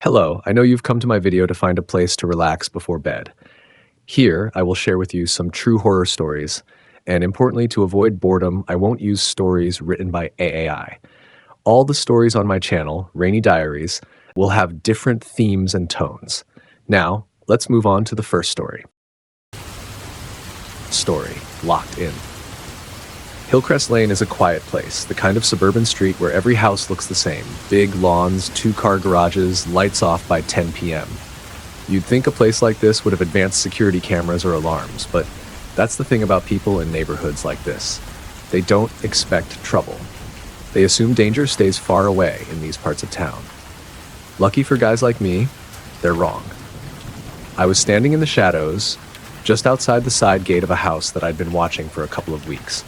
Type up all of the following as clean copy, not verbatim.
Hello, I know you've come to my video to find a place to relax before bed. Here, I will share with you some true horror stories, and importantly, to avoid boredom, I won't use stories written by AI. All the stories on my channel, Rainy Diaries, will have different themes and tones. Now, let's move on to the first story. Story, Locked In. Hillcrest Lane is a quiet place, the kind of suburban street where every house looks the same. Big lawns, two-car garages, lights off by 10 p.m. You'd think a place like this would have advanced security cameras or alarms, but that's the thing about people in neighborhoods like this. They don't expect trouble. They assume danger stays far away in these parts of town. Lucky for guys like me, they're wrong. I was standing in the shadows, just outside the side gate of a house that I'd been watching for a couple of weeks.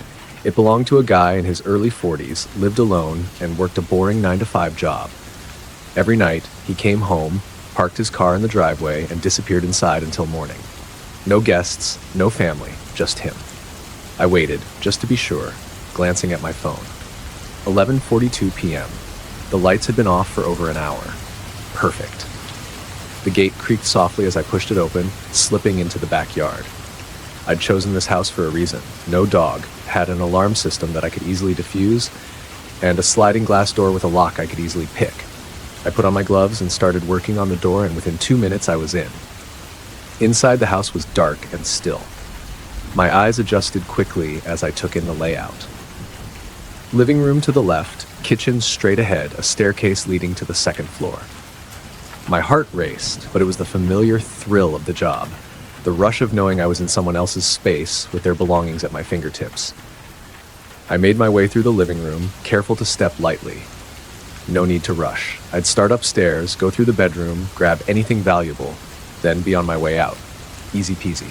It belonged to a guy in his early 40s, lived alone, and worked a boring 9-to-5 job. Every night, he came home, parked his car in the driveway, and disappeared inside until morning. No guests, no family, just him. I waited, just to be sure, glancing at my phone. 11:42 p.m. The lights had been off for over an hour. Perfect. The gate creaked softly as I pushed it open, slipping into the backyard. I'd chosen this house for a reason. No dog, had an alarm system that I could easily defuse, and a sliding glass door with a lock I could easily pick. I put on my gloves and started working on the door, and within 2 minutes I was in. Inside, the house was dark and still. My eyes adjusted quickly as I took in the layout. Living room to the left, kitchen straight ahead, a staircase leading to the second floor. My heart raced, but it was the familiar thrill of the job. The rush of knowing I was in someone else's space with their belongings at my fingertips. I made my way through the living room, careful to step lightly. No need to rush. I'd start upstairs, go through the bedroom, grab anything valuable, then be on my way out. Easy peasy.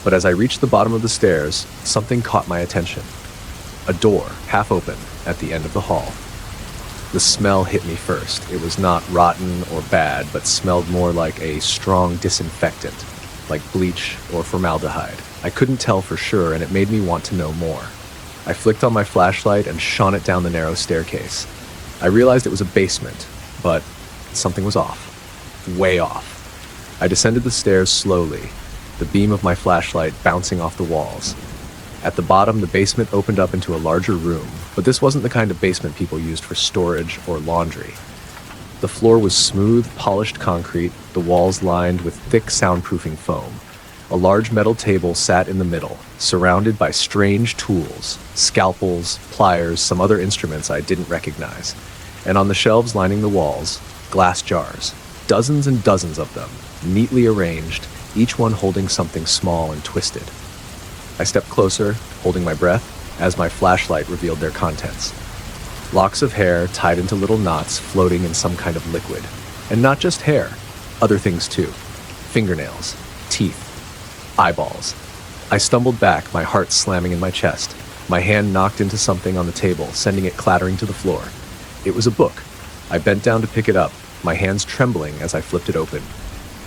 But as I reached the bottom of the stairs, something caught my attention. A door, half open, at the end of the hall. The smell hit me first. It was not rotten or bad, but smelled more like a strong disinfectant, like bleach or formaldehyde. I couldn't tell for sure, and it made me want to know more. I flicked on my flashlight and shone it down the narrow staircase. I realized it was a basement, but something was off. Way off. I descended the stairs slowly, the beam of my flashlight bouncing off the walls. At the bottom, the basement opened up into a larger room, but this wasn't the kind of basement people used for storage or laundry. The floor was smooth, polished concrete, the walls lined with thick soundproofing foam. A large metal table sat in the middle, surrounded by strange tools, scalpels, pliers, some other instruments I didn't recognize. And on the shelves lining the walls, glass jars, dozens and dozens of them, neatly arranged, each one holding something small and twisted. I stepped closer, holding my breath, as my flashlight revealed their contents. Locks of hair tied into little knots floating in some kind of liquid. And not just hair, other things too. Fingernails, teeth, eyeballs. I stumbled back, my heart slamming in my chest. My hand knocked into something on the table, sending it clattering to the floor. It was a book. I bent down to pick it up, my hands trembling as I flipped it open.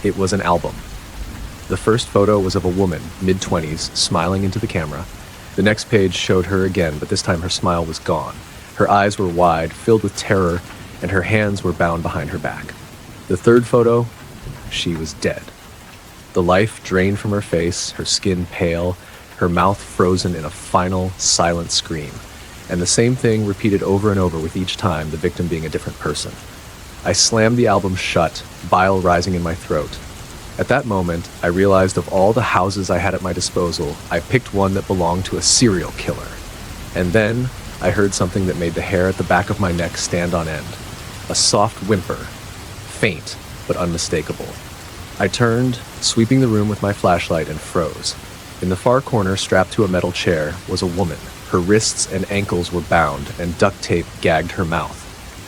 It was an album. The first photo was of a woman, mid-20s, smiling into the camera. The next page showed her again, but this time her smile was gone. Her eyes were wide, filled with terror, and her hands were bound behind her back. The third photo, she was dead. The life drained from her face, her skin pale, her mouth frozen in a final, silent scream. And the same thing repeated over and over with each time, the victim being a different person. I slammed the album shut, bile rising in my throat. At that moment, I realized of all the houses I had at my disposal, I picked one that belonged to a serial killer. And then, I heard something that made the hair at the back of my neck stand on end. A soft whimper. Faint, but unmistakable. I turned, sweeping the room with my flashlight, and froze. In the far corner, strapped to a metal chair, was a woman. Her wrists and ankles were bound, and duct tape gagged her mouth.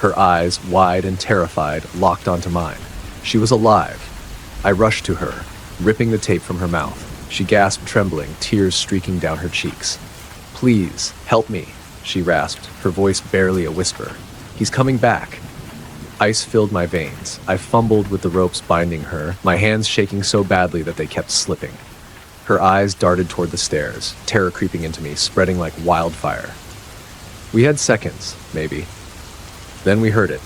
Her eyes, wide and terrified, locked onto mine. She was alive. I rushed to her, ripping the tape from her mouth. She gasped, trembling, tears streaking down her cheeks. "Please, help me," she rasped, her voice barely a whisper. "He's coming back." Ice filled my veins. I fumbled with the ropes binding her, my hands shaking so badly that they kept slipping. Her eyes darted toward the stairs, terror creeping into me, spreading like wildfire. We had seconds, maybe. Then we heard it.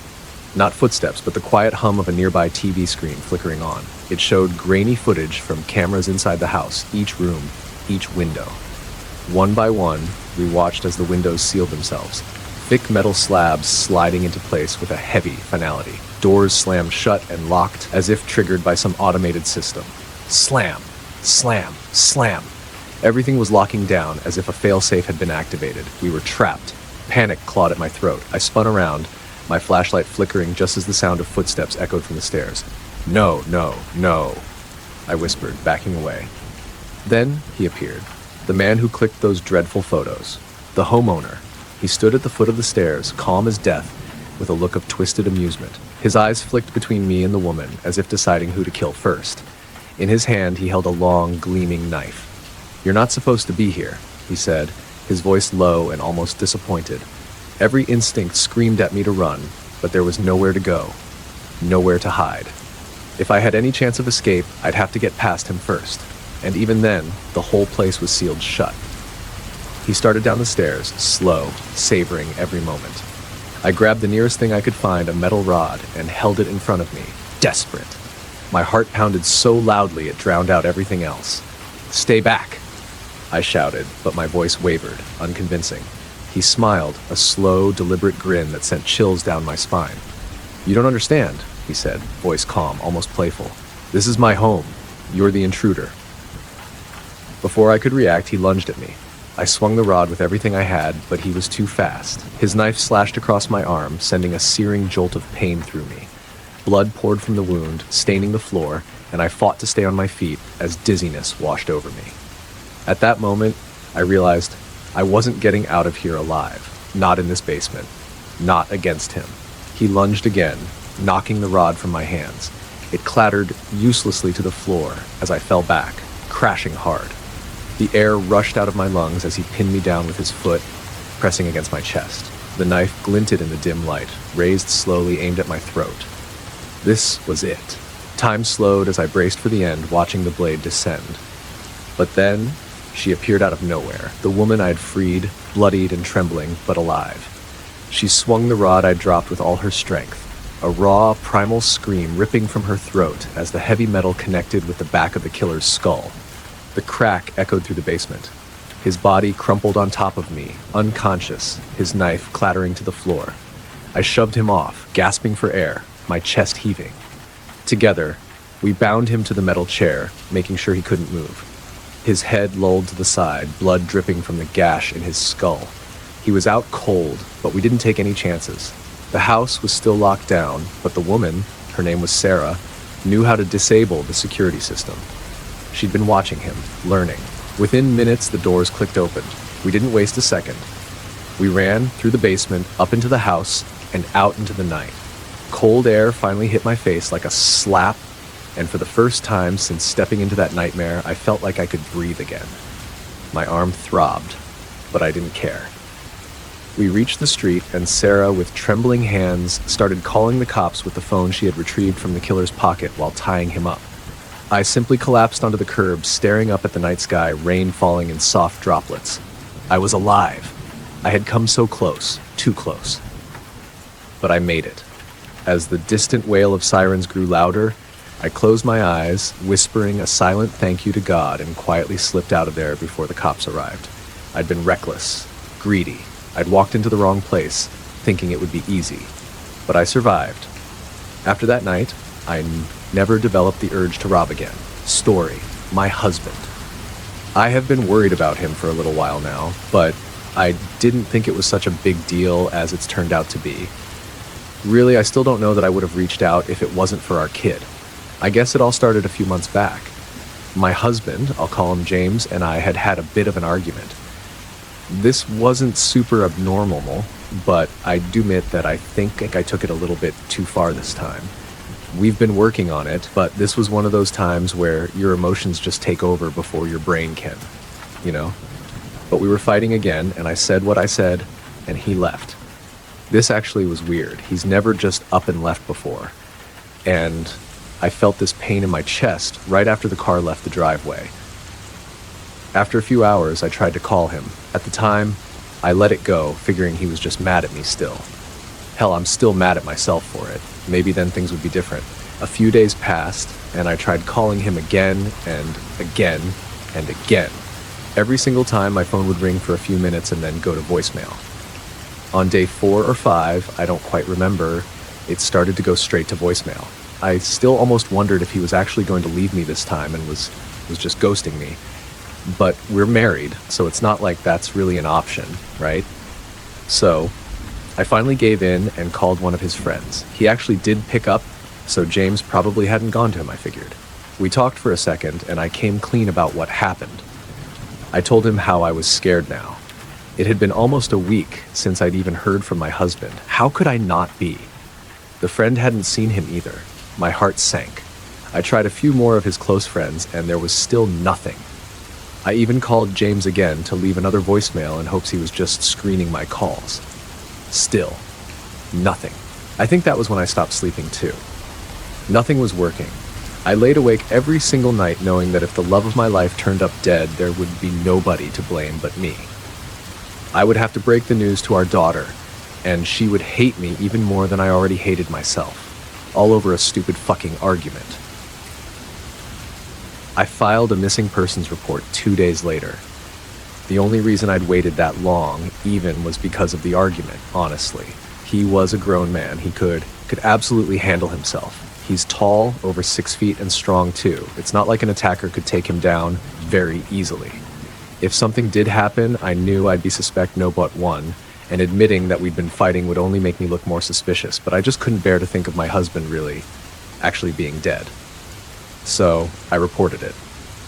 Not footsteps, but the quiet hum of a nearby TV screen flickering on. It showed grainy footage from cameras inside the house, each room, each window. One by one, we watched as the windows sealed themselves, thick metal slabs sliding into place with a heavy finality. Doors slammed shut and locked as if triggered by some automated system. Slam, slam, slam. Everything was locking down as if a failsafe had been activated. We were trapped. Panic clawed at my throat. I spun around, my flashlight flickering just as the sound of footsteps echoed from the stairs. No, no, no, I whispered, backing away. Then he appeared, the man who clicked those dreadful photos, the homeowner. He stood at the foot of the stairs, calm as death, with a look of twisted amusement. His eyes flicked between me and the woman, as if deciding who to kill first. In his hand, he held a long, gleaming knife. "You're not supposed to be here," he said, his voice low and almost disappointed. Every instinct screamed at me to run, but there was nowhere to go, nowhere to hide. If I had any chance of escape, I'd have to get past him first, and even then, the whole place was sealed shut. He started down the stairs, slow, savoring every moment. I grabbed the nearest thing I could find, a metal rod, and held it in front of me, desperate. My heart pounded so loudly it drowned out everything else. "Stay back!" I shouted, but my voice wavered, unconvincing. He smiled, a slow, deliberate grin that sent chills down my spine. "You don't understand," he said, voice calm, almost playful. "This is my home. You're the intruder." Before I could react, he lunged at me. I swung the rod with everything I had, but he was too fast. His knife slashed across my arm, sending a searing jolt of pain through me. Blood poured from the wound, staining the floor, and I fought to stay on my feet as dizziness washed over me. At that moment, I realized I wasn't getting out of here alive. Not in this basement. Not against him. He lunged again, knocking the rod from my hands. It clattered uselessly to the floor as I fell back, crashing hard. The air rushed out of my lungs as he pinned me down with his foot, pressing against my chest. The knife glinted in the dim light, raised slowly, aimed at my throat. This was it. Time slowed as I braced for the end, watching the blade descend. But then, she appeared out of nowhere, the woman I'd freed, bloodied and trembling, but alive. She swung the rod I'd dropped with all her strength, a raw, primal scream ripping from her throat as the heavy metal connected with the back of the killer's skull. The crack echoed through the basement. His body crumpled on top of me, unconscious, his knife clattering to the floor. I shoved him off, gasping for air, my chest heaving. Together, we bound him to the metal chair, making sure he couldn't move. His head lolled to the side, blood dripping from the gash in his skull. He was out cold, but we didn't take any chances. The house was still locked down, but the woman, her name was Sarah, knew how to disable the security system. She'd been watching him, learning. Within minutes, the doors clicked open. We didn't waste a second. We ran through the basement, up into the house, and out into the night. Cold air finally hit my face like a slap, and for the first time since stepping into that nightmare, I felt like I could breathe again. My arm throbbed, but I didn't care. We reached the street, and Sarah, with trembling hands, started calling the cops with the phone she had retrieved from the killer's pocket while tying him up. I simply collapsed onto the curb, staring up at the night sky, rain falling in soft droplets. I was alive. I had come so close, too close. But I made it. As the distant wail of sirens grew louder, I closed my eyes, whispering a silent thank you to God, and quietly slipped out of there before the cops arrived. I'd been reckless, greedy. I'd walked into the wrong place, thinking it would be easy. But I survived. After that night, I never developed the urge to rob again. Story, my husband. I have been worried about him for a little while now, but I didn't think it was such a big deal as it's turned out to be. Really, I still don't know that I would have reached out if it wasn't for our kid. I guess it all started a few months back. My husband, I'll call him James, and I had had a bit of an argument. This wasn't super abnormal, but I do admit that I think I took it a little bit too far this time. We've been working on it, but this was one of those times where your emotions just take over before your brain can, you know? But we were fighting again, and I said what I said, and he left. This actually was weird. He's never just up and left before. And I felt this pain in my chest right after the car left the driveway. After a few hours, I tried to call him. At the time, I let it go, figuring he was just mad at me still. Hell, I'm still mad at myself for it. Maybe then things would be different. A few days passed, and I tried calling him again and again and again. Every single time, my phone would ring for a few minutes and then go to voicemail. On day 4 or 5, I don't quite remember, it started to go straight to voicemail. I still almost wondered if he was actually going to leave me this time and was just ghosting me. But we're married, so it's not like that's really an option, right? So I finally gave in and called one of his friends. He actually did pick up, so James probably hadn't gone to him, I figured. We talked for a second, and I came clean about what happened. I told him how I was scared now. It had been almost a week since I'd even heard from my husband. How could I not be? The friend hadn't seen him either. My heart sank. I tried a few more of his close friends, and there was still nothing. I even called James again to leave another voicemail in hopes he was just screening my calls. Still, nothing. I think that was when I stopped sleeping too. Nothing was working. I laid awake every single night knowing that if the love of my life turned up dead, there would be nobody to blame but me. I would have to break the news to our daughter, and she would hate me even more than I already hated myself, all over a stupid fucking argument. I filed a missing persons report 2 days later. The only reason I'd waited that long, even, was because of the argument, honestly. He was a grown man. He could absolutely handle himself. He's tall, over 6 feet, and strong too. It's not like an attacker could take him down very easily. If something did happen, I knew I'd be suspect no but one, and admitting that we'd been fighting would only make me look more suspicious, but I just couldn't bear to think of my husband really actually being dead. So I reported it.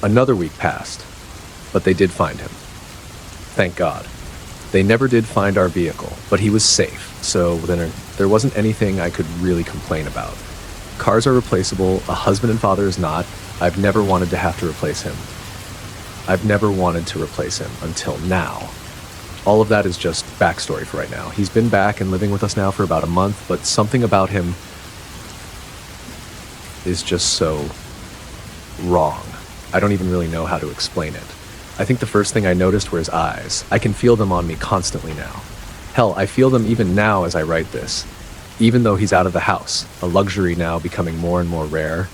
Another week passed, but they did find him. Thank God. They never did find our vehicle, but he was safe, so then there wasn't anything I could really complain about. Cars are replaceable, a husband and father is not. I've never wanted to have to replace him. I've never wanted to replace him until now. All of that is just backstory for right now. He's been back and living with us now for about a month, but something about him is just so wrong. I don't even really know how to explain it. I think the first thing I noticed were his eyes. I can feel them on me constantly now. Hell, I feel them even now as I write this, even though he's out of the house, a luxury now becoming more and more rare.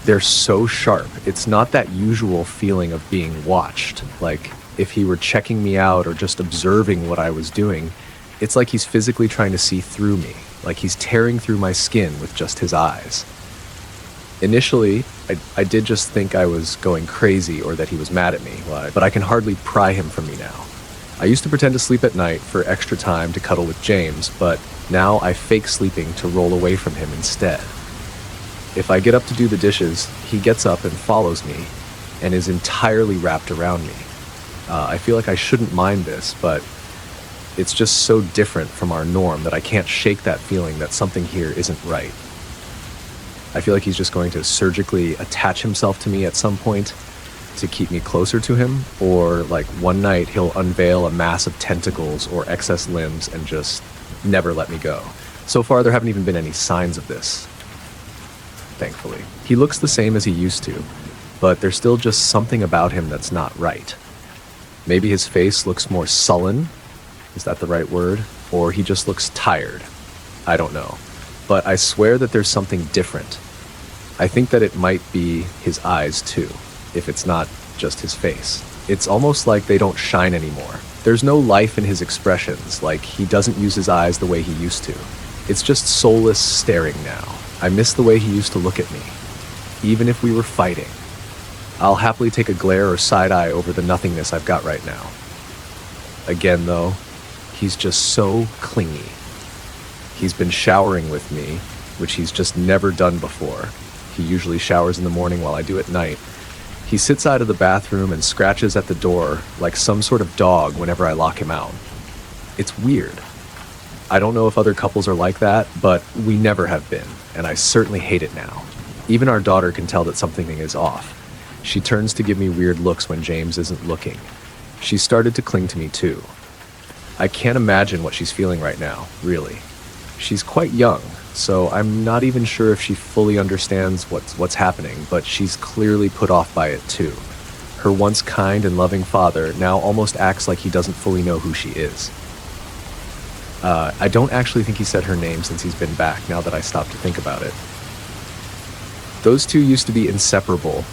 They're so sharp. It's not that usual feeling of being watched, like if he were checking me out or just observing what I was doing. It's like he's physically trying to see through me, like he's tearing through my skin with just his eyes. Initially, I did just think I was going crazy or that he was mad at me, but I can hardly pry him from me now. I used to pretend to sleep at night for extra time to cuddle with James, but now I fake sleeping to roll away from him instead. If I get up to do the dishes, he gets up and follows me and is entirely wrapped around me. I feel like I shouldn't mind this, but it's just so different from our norm that I can't shake that feeling that something here isn't right. I feel like he's just going to surgically attach himself to me at some point to keep me closer to him, or like one night he'll unveil a mass of tentacles or excess limbs and just never let me go. So far, there haven't even been any signs of this, thankfully. He looks the same as he used to, but there's still just something about him that's not right. Maybe his face looks more sullen, is that the right word? Or he just looks tired. I don't know. But I swear that there's something different. I think that it might be his eyes too, if it's not just his face. It's almost like they don't shine anymore. There's no life in his expressions, like he doesn't use his eyes the way he used to. It's just soulless staring now. I miss the way he used to look at me, even if we were fighting. I'll happily take a glare or side eye over the nothingness I've got right now. Again though, he's just so clingy. He's been showering with me, which he's just never done before. He usually showers in the morning while I do at night. He sits out of the bathroom and scratches at the door like some sort of dog whenever I lock him out. It's weird. I don't know if other couples are like that, but we never have been, and I certainly hate it now. Even our daughter can tell that something is off. She turns to give me weird looks when James isn't looking. She started to cling to me too. I can't imagine what she's feeling right now, really. She's quite young, so I'm not even sure if she fully understands what's happening, but she's clearly put off by it too. Her once kind and loving father now almost acts like he doesn't fully know who she is. I don't actually think he said her name since he's been back, now that I stop to think about it. Those two used to be inseparable.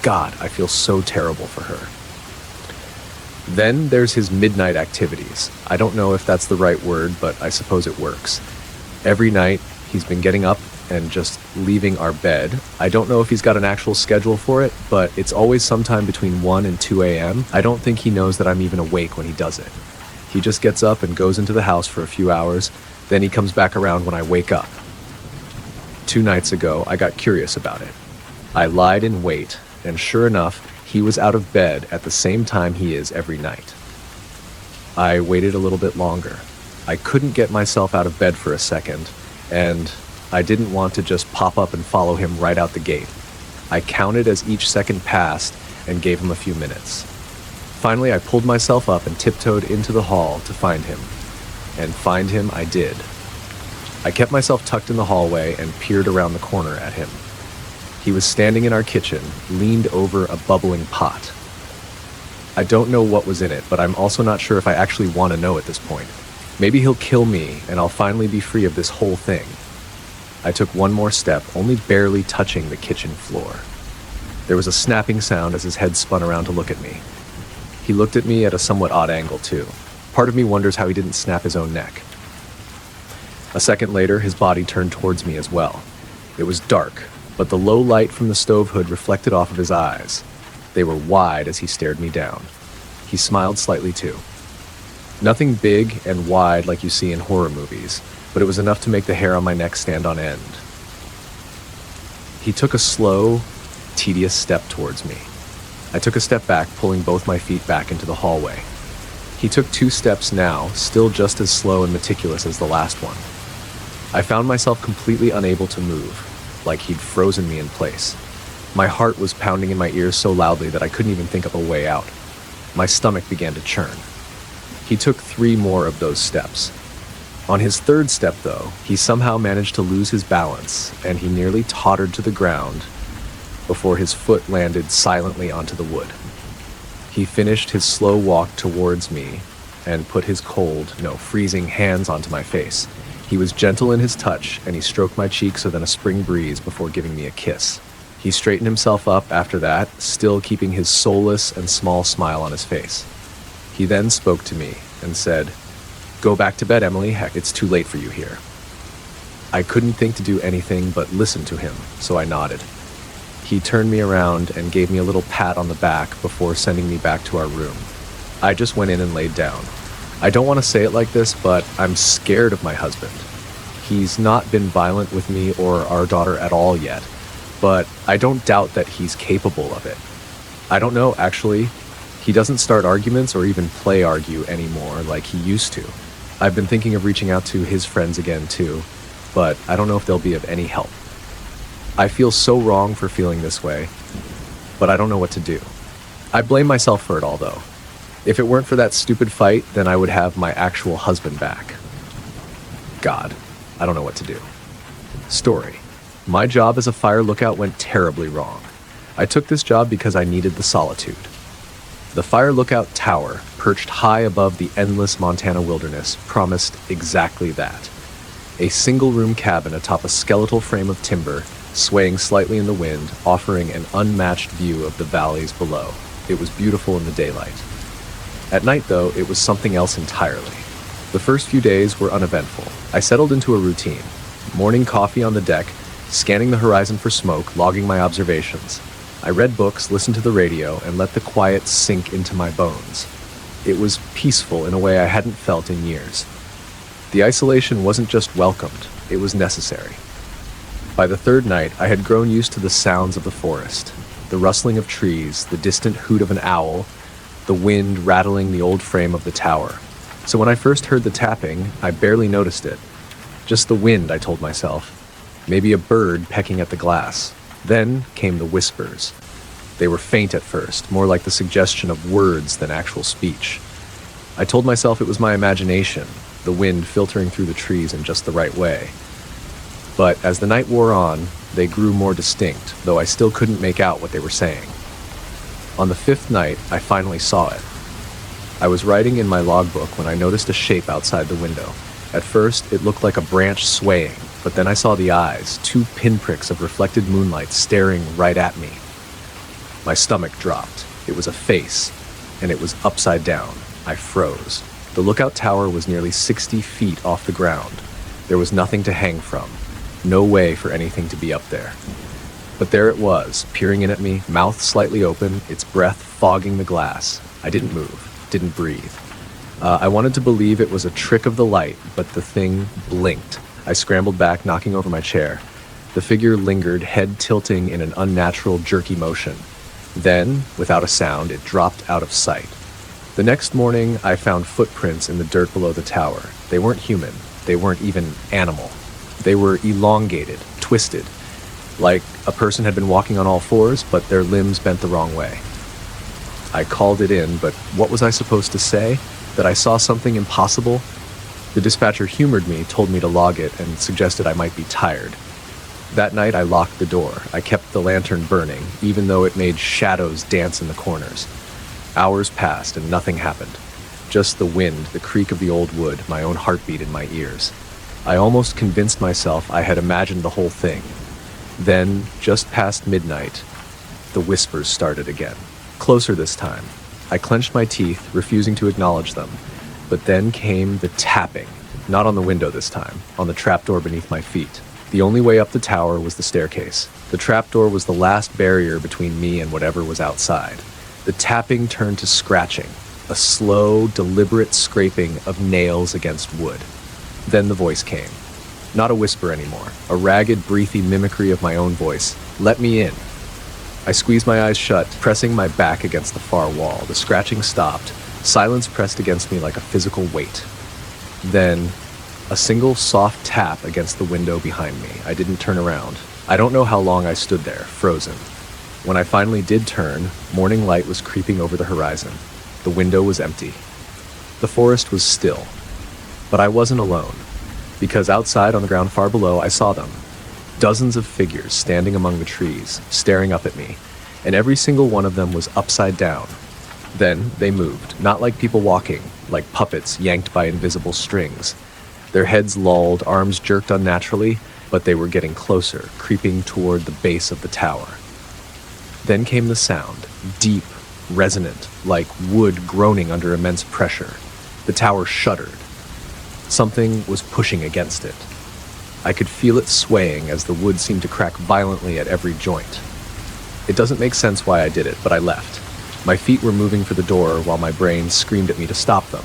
God, I feel so terrible for her. Then there's his midnight activities. I don't know if that's the right word, but I suppose it works. Every night, he's been getting up and just leaving our bed. I don't know if he's got an actual schedule for it, but it's always sometime between 1 and 2 a.m. I don't think he knows that I'm even awake when he does it. He just gets up and goes into the house for a few hours, then he comes back around when I wake up. 2 nights ago, I got curious about it. I lied in wait, and sure enough, he was out of bed at the same time he is every night. I waited a little bit longer. I couldn't get myself out of bed for a second, and I didn't want to just pop up and follow him right out the gate. I counted as each second passed and gave him a few minutes. Finally, I pulled myself up and tiptoed into the hall to find him. And find him I did. I kept myself tucked in the hallway and peered around the corner at him. He was standing in our kitchen, leaned over a bubbling pot. I don't know what was in it, but I'm also not sure if I actually want to know at this point. Maybe he'll kill me, and I'll finally be free of this whole thing. I took one more step, only barely touching the kitchen floor. There was a snapping sound as his head spun around to look at me. He looked at me at a somewhat odd angle, too. Part of me wonders how he didn't snap his own neck. A second later, his body turned towards me as well. It was dark, but the low light from the stove hood reflected off of his eyes. They were wide as he stared me down. He smiled slightly too. Nothing big and wide like you see in horror movies, but it was enough to make the hair on my neck stand on end. He took a slow, tedious step towards me. I took a step back, pulling both my feet back into the hallway. He took 2 steps now, still just as slow and meticulous as the last one. I found myself completely unable to move, like he'd frozen me in place. My heart was pounding in my ears so loudly that I couldn't even think of a way out. My stomach began to churn. He took 3 more of those steps. On his 3rd step, though, he somehow managed to lose his balance, and he nearly tottered to the ground before his foot landed silently onto the wood. He finished his slow walk towards me and put his cold, no, freezing hands onto my face. He was gentle in his touch, and he stroked my cheek so than a spring breeze before giving me a kiss. He straightened himself up after that, still keeping his soulless and small smile on his face. He then spoke to me and said, "Go back to bed, Emily. Heck, it's too late for you here." I couldn't think to do anything but listen to him, so I nodded. He turned me around and gave me a little pat on the back before sending me back to our room. I just went in and laid down. I don't want to say it like this, but I'm scared of my husband. He's not been violent with me or our daughter at all yet, but I don't doubt that he's capable of it. I don't know, actually. He doesn't start arguments or even play argue anymore like he used to. I've been thinking of reaching out to his friends again too, but I don't know if they'll be of any help. I feel so wrong for feeling this way, but I don't know what to do. I blame myself for it all, though. If it weren't for that stupid fight, then I would have my actual husband back. God, I don't know what to do. Story. My job as a fire lookout went terribly wrong. I took this job because I needed the solitude. The fire lookout tower, perched high above the endless Montana wilderness, promised exactly that. A single-room cabin atop a skeletal frame of timber, swaying slightly in the wind, offering an unmatched view of the valleys below. It was beautiful in the daylight. At night, though, it was something else entirely. The first few days were uneventful. I settled into a routine. Morning coffee on the deck, scanning the horizon for smoke, logging my observations. I read books, listened to the radio, and let the quiet sink into my bones. It was peaceful in a way I hadn't felt in years. The isolation wasn't just welcomed, it was necessary. By the 3rd night, I had grown used to the sounds of the forest, the rustling of trees, the distant hoot of an owl, the wind rattling the old frame of the tower. So when I first heard the tapping, I barely noticed it. Just the wind, I told myself. Maybe a bird pecking at the glass. Then came the whispers. They were faint at first, more like the suggestion of words than actual speech. I told myself it was my imagination, the wind filtering through the trees in just the right way. But as the night wore on, they grew more distinct, though I still couldn't make out what they were saying. On the 5th night, I finally saw it. I was writing in my logbook when I noticed a shape outside the window. At first, it looked like a branch swaying, but then I saw the eyes, two pinpricks of reflected moonlight staring right at me. My stomach dropped. It was a face, and it was upside down. I froze. The lookout tower was nearly 60 feet off the ground. There was nothing to hang from. No way for anything to be up there. But there it was, peering in at me, mouth slightly open, its breath fogging the glass. I didn't move, didn't breathe. I wanted to believe it was a trick of the light, but the thing blinked. I scrambled back, knocking over my chair. The figure lingered, head tilting in an unnatural, jerky motion. Then, without a sound, it dropped out of sight. The next morning, I found footprints in the dirt below the tower. They weren't human. They weren't even animal. They were elongated, twisted, like a person had been walking on all fours, but their limbs bent the wrong way. I called it in, but what was I supposed to say? That I saw something impossible? The dispatcher humored me, told me to log it, and suggested I might be tired. That night, I locked the door. I kept the lantern burning, even though it made shadows dance in the corners. Hours passed, and nothing happened. Just the wind, the creak of the old wood, my own heartbeat in my ears. I almost convinced myself I had imagined the whole thing. Then, just past midnight, the whispers started again. Closer this time. I clenched my teeth, refusing to acknowledge them. But then came the tapping. Not on the window this time, on the trapdoor beneath my feet. The only way up the tower was the staircase. The trapdoor was the last barrier between me and whatever was outside. The tapping turned to scratching, a slow, deliberate scraping of nails against wood. Then the voice came. Not a whisper anymore, a ragged, breathy mimicry of my own voice. Let me in. I squeezed my eyes shut, pressing my back against the far wall. The scratching stopped. Silence pressed against me like a physical weight. Then, a single soft tap against the window behind me. I didn't turn around. I don't know how long I stood there, frozen. When I finally did turn, morning light was creeping over the horizon. The window was empty. The forest was still. But I wasn't alone, because outside on the ground far below, I saw them. Dozens of figures standing among the trees, staring up at me, and every single one of them was upside down. Then they moved, not like people walking, like puppets yanked by invisible strings. Their heads lolled, arms jerked unnaturally, but they were getting closer, creeping toward the base of the tower. Then came the sound, deep, resonant, like wood groaning under immense pressure. The tower shuddered. Something was pushing against it. I could feel it swaying as the wood seemed to crack violently at every joint. It doesn't make sense why I did it, but I left. My feet were moving for the door while my brain screamed at me to stop them.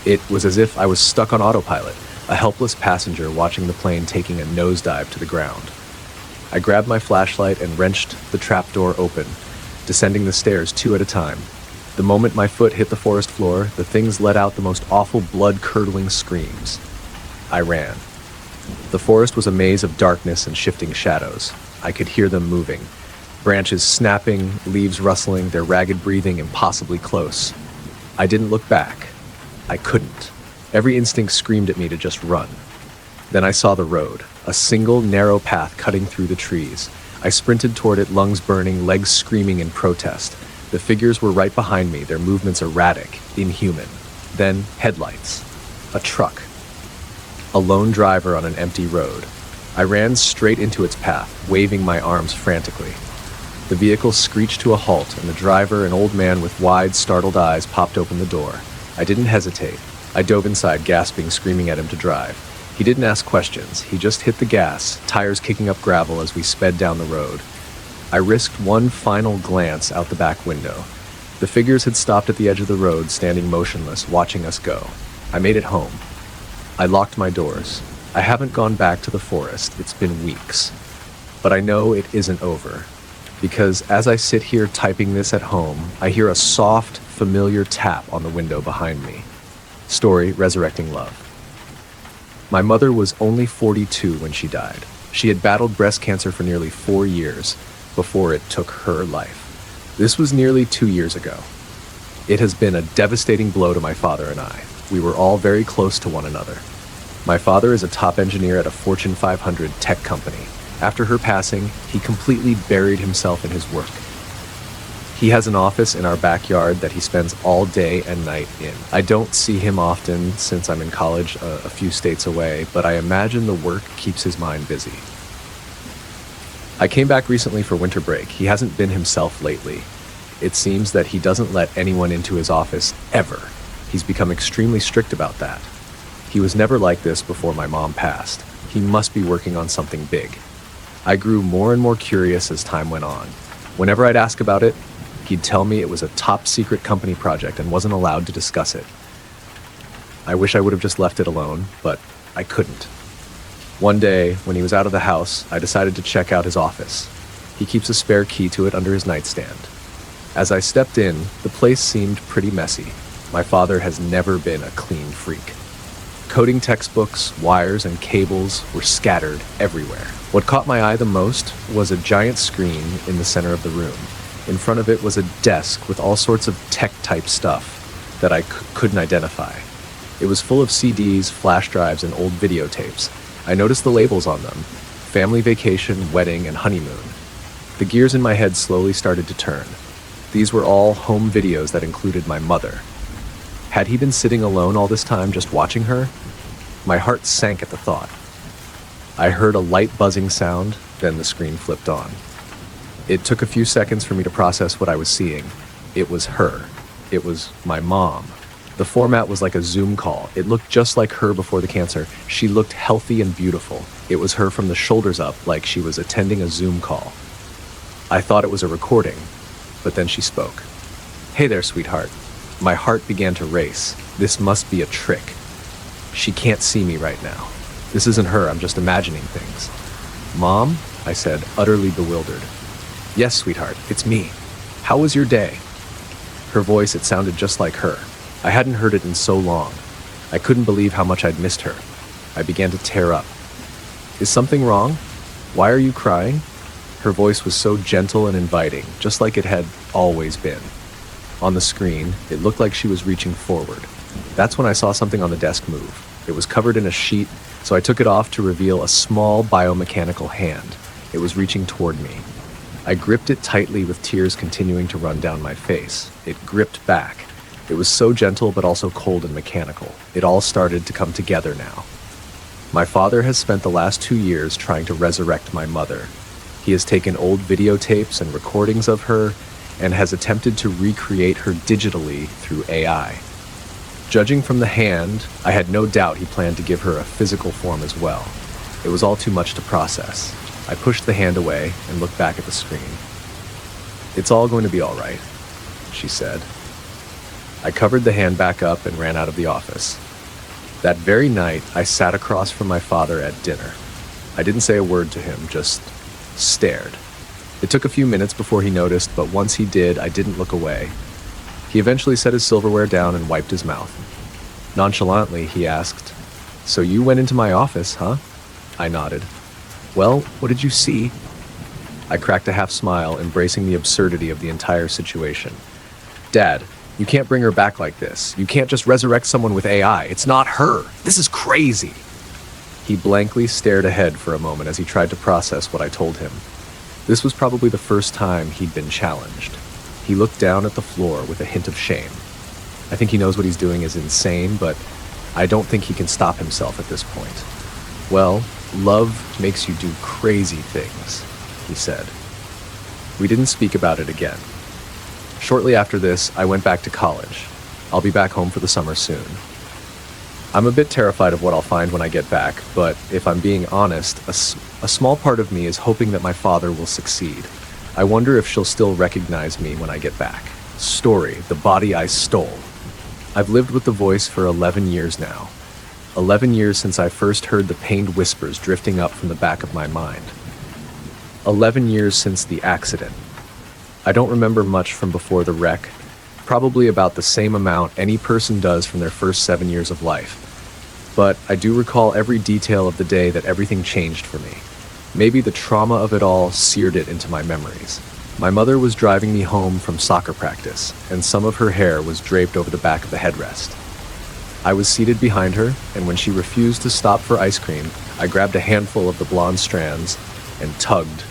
It was as if I was stuck on autopilot, a helpless passenger watching the plane taking a nosedive to the ground. I grabbed my flashlight and wrenched the trapdoor open, descending the stairs 2 at a time. The moment my foot hit the forest floor, the things let out the most awful blood-curdling screams. I ran. The forest was a maze of darkness and shifting shadows. I could hear them moving. Branches snapping, leaves rustling, their ragged breathing impossibly close. I didn't look back. I couldn't. Every instinct screamed at me to just run. Then I saw the road, a single narrow path cutting through the trees. I sprinted toward it, lungs burning, legs screaming in protest. The figures were right behind me, their movements erratic, inhuman. Then headlights. A truck. A lone driver on an empty road. I ran straight into its path, waving my arms frantically. The vehicle screeched to a halt, and the driver, an old man with wide, startled eyes, popped open the door. I didn't hesitate. I dove inside, gasping, screaming at him to drive. He didn't ask questions. He just hit the gas, tires kicking up gravel as we sped down the road. I risked one final glance out the back window. The figures had stopped at the edge of the road, standing motionless, watching us go. I made it home. I locked my doors. I haven't gone back to the forest. It's been weeks. But I know it isn't over. Because as I sit here typing this at home, I hear a soft, familiar tap on the window behind me. Story, Resurrecting Love. My mother was only 42 when she died. She had battled breast cancer for nearly 4 years before it took her life. This was nearly 2 years ago. It has been a devastating blow to my father and I. We were all very close to one another. My father is a top engineer at a Fortune 500 tech company. After her passing, he completely buried himself in his work. He has an office in our backyard that he spends all day and night in. I don't see him often since I'm in college a few states away, but I imagine the work keeps his mind busy. I came back recently for winter break. He hasn't been himself lately. It seems that he doesn't let anyone into his office ever. He's become extremely strict about that. He was never like this before my mom passed. He must be working on something big. I grew more and more curious as time went on. Whenever I'd ask about it, he'd tell me it was a top secret company project and wasn't allowed to discuss it. I wish I would have just left it alone, but I couldn't. One day, when he was out of the house, I decided to check out his office. He keeps a spare key to it under his nightstand. As I stepped in, the place seemed pretty messy. My father has never been a clean freak. Coding textbooks, wires, and cables were scattered everywhere. What caught my eye the most was a giant screen in the center of the room. In front of it was a desk with all sorts of tech-type stuff that I couldn't identify. It was full of CDs, flash drives, and old videotapes. I noticed the labels on them: family vacation, wedding, and honeymoon. The gears in my head slowly started to turn. These were all home videos that included my mother. Had he been sitting alone all this time just watching her? My heart sank at the thought. I heard a light buzzing sound, then the screen flipped on. It took a few seconds for me to process what I was seeing. It was her. It was my mom. The format was like a Zoom call. It looked just like her before the cancer. She looked healthy and beautiful. It was her from the shoulders up, like she was attending a Zoom call. I thought it was a recording, but then she spoke. "Hey there, sweetheart." My heart began to race. This must be a trick. She can't see me right now. This isn't her, I'm just imagining things. "Mom?" I said, utterly bewildered. "Yes, sweetheart, it's me. How was your day?" Her voice, it sounded just like her. I hadn't heard it in so long. I couldn't believe how much I'd missed her. I began to tear up. "Is something wrong? Why are you crying?" Her voice was so gentle and inviting, just like it had always been. On the screen, it looked like she was reaching forward. That's when I saw something on the desk move. It was covered in a sheet, so I took it off to reveal a small biomechanical hand. It was reaching toward me. I gripped it tightly with tears continuing to run down my face. It gripped back. It was so gentle but also cold and mechanical. It all started to come together now. My father has spent the last 2 years trying to resurrect my mother. He has taken old videotapes and recordings of her and has attempted to recreate her digitally through AI. Judging from the hand, I had no doubt he planned to give her a physical form as well. It was all too much to process. I pushed the hand away and looked back at the screen. "It's all going to be all right," she said. I covered the hand back up and ran out of the office. That very night, I sat across from my father at dinner. I didn't say a word to him, just stared. It took a few minutes before he noticed, but once he did, I didn't look away. He eventually set his silverware down and wiped his mouth. Nonchalantly, he asked, "So you went into my office, huh?" I nodded. "Well, what did you see?" I cracked a half smile, embracing the absurdity of the entire situation. "Dad, you can't bring her back like this. You can't just resurrect someone with AI. It's not her. This is crazy." He blankly stared ahead for a moment as he tried to process what I told him. This was probably the first time he'd been challenged. He looked down at the floor with a hint of shame. I think he knows what he's doing is insane, but I don't think he can stop himself at this point. "Well, love makes you do crazy things," he said. We didn't speak about it again. Shortly after this, I went back to college. I'll be back home for the summer soon. I'm a bit terrified of what I'll find when I get back, but if I'm being honest, a small part of me is hoping that my father will succeed. I wonder if she'll still recognize me when I get back. Story, the body I stole. I've lived with the voice for 11 years now. 11 years since I first heard the pained whispers drifting up from the back of my mind. 11 years since the accident. I don't remember much from before the wreck, probably about the same amount any person does from their first 7 years of life. But I do recall every detail of the day that everything changed for me. Maybe the trauma of it all seared it into my memories. My mother was driving me home from soccer practice, and some of her hair was draped over the back of the headrest. I was seated behind her, and when she refused to stop for ice cream, I grabbed a handful of the blonde strands and tugged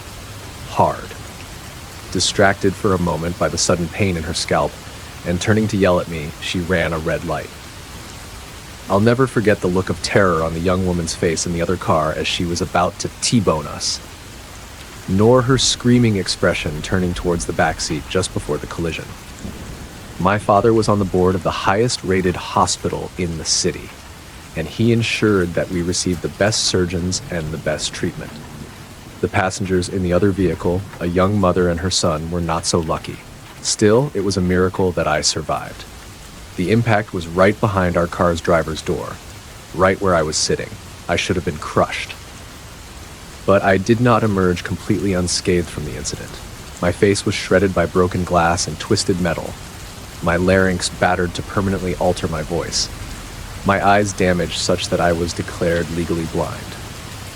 hard. distracted for a moment by the sudden pain in her scalp, and turning to yell at me, she ran a red light. I'll never forget the look of terror on the young woman's face in the other car as she was about to T-bone us, nor her screaming expression turning towards the backseat just before the collision. My father was on the board of the highest-rated hospital in the city, and he ensured that we received the best surgeons and the best treatment. The passengers in the other vehicle, a young mother and her son, were not so lucky. Still, it was a miracle that I survived. The impact was right behind our car's driver's door, right where I was sitting. I should have been crushed. But I did not emerge completely unscathed from the incident. My face was shredded by broken glass and twisted metal, my larynx battered to permanently alter my voice, my eyes damaged such that I was declared legally blind,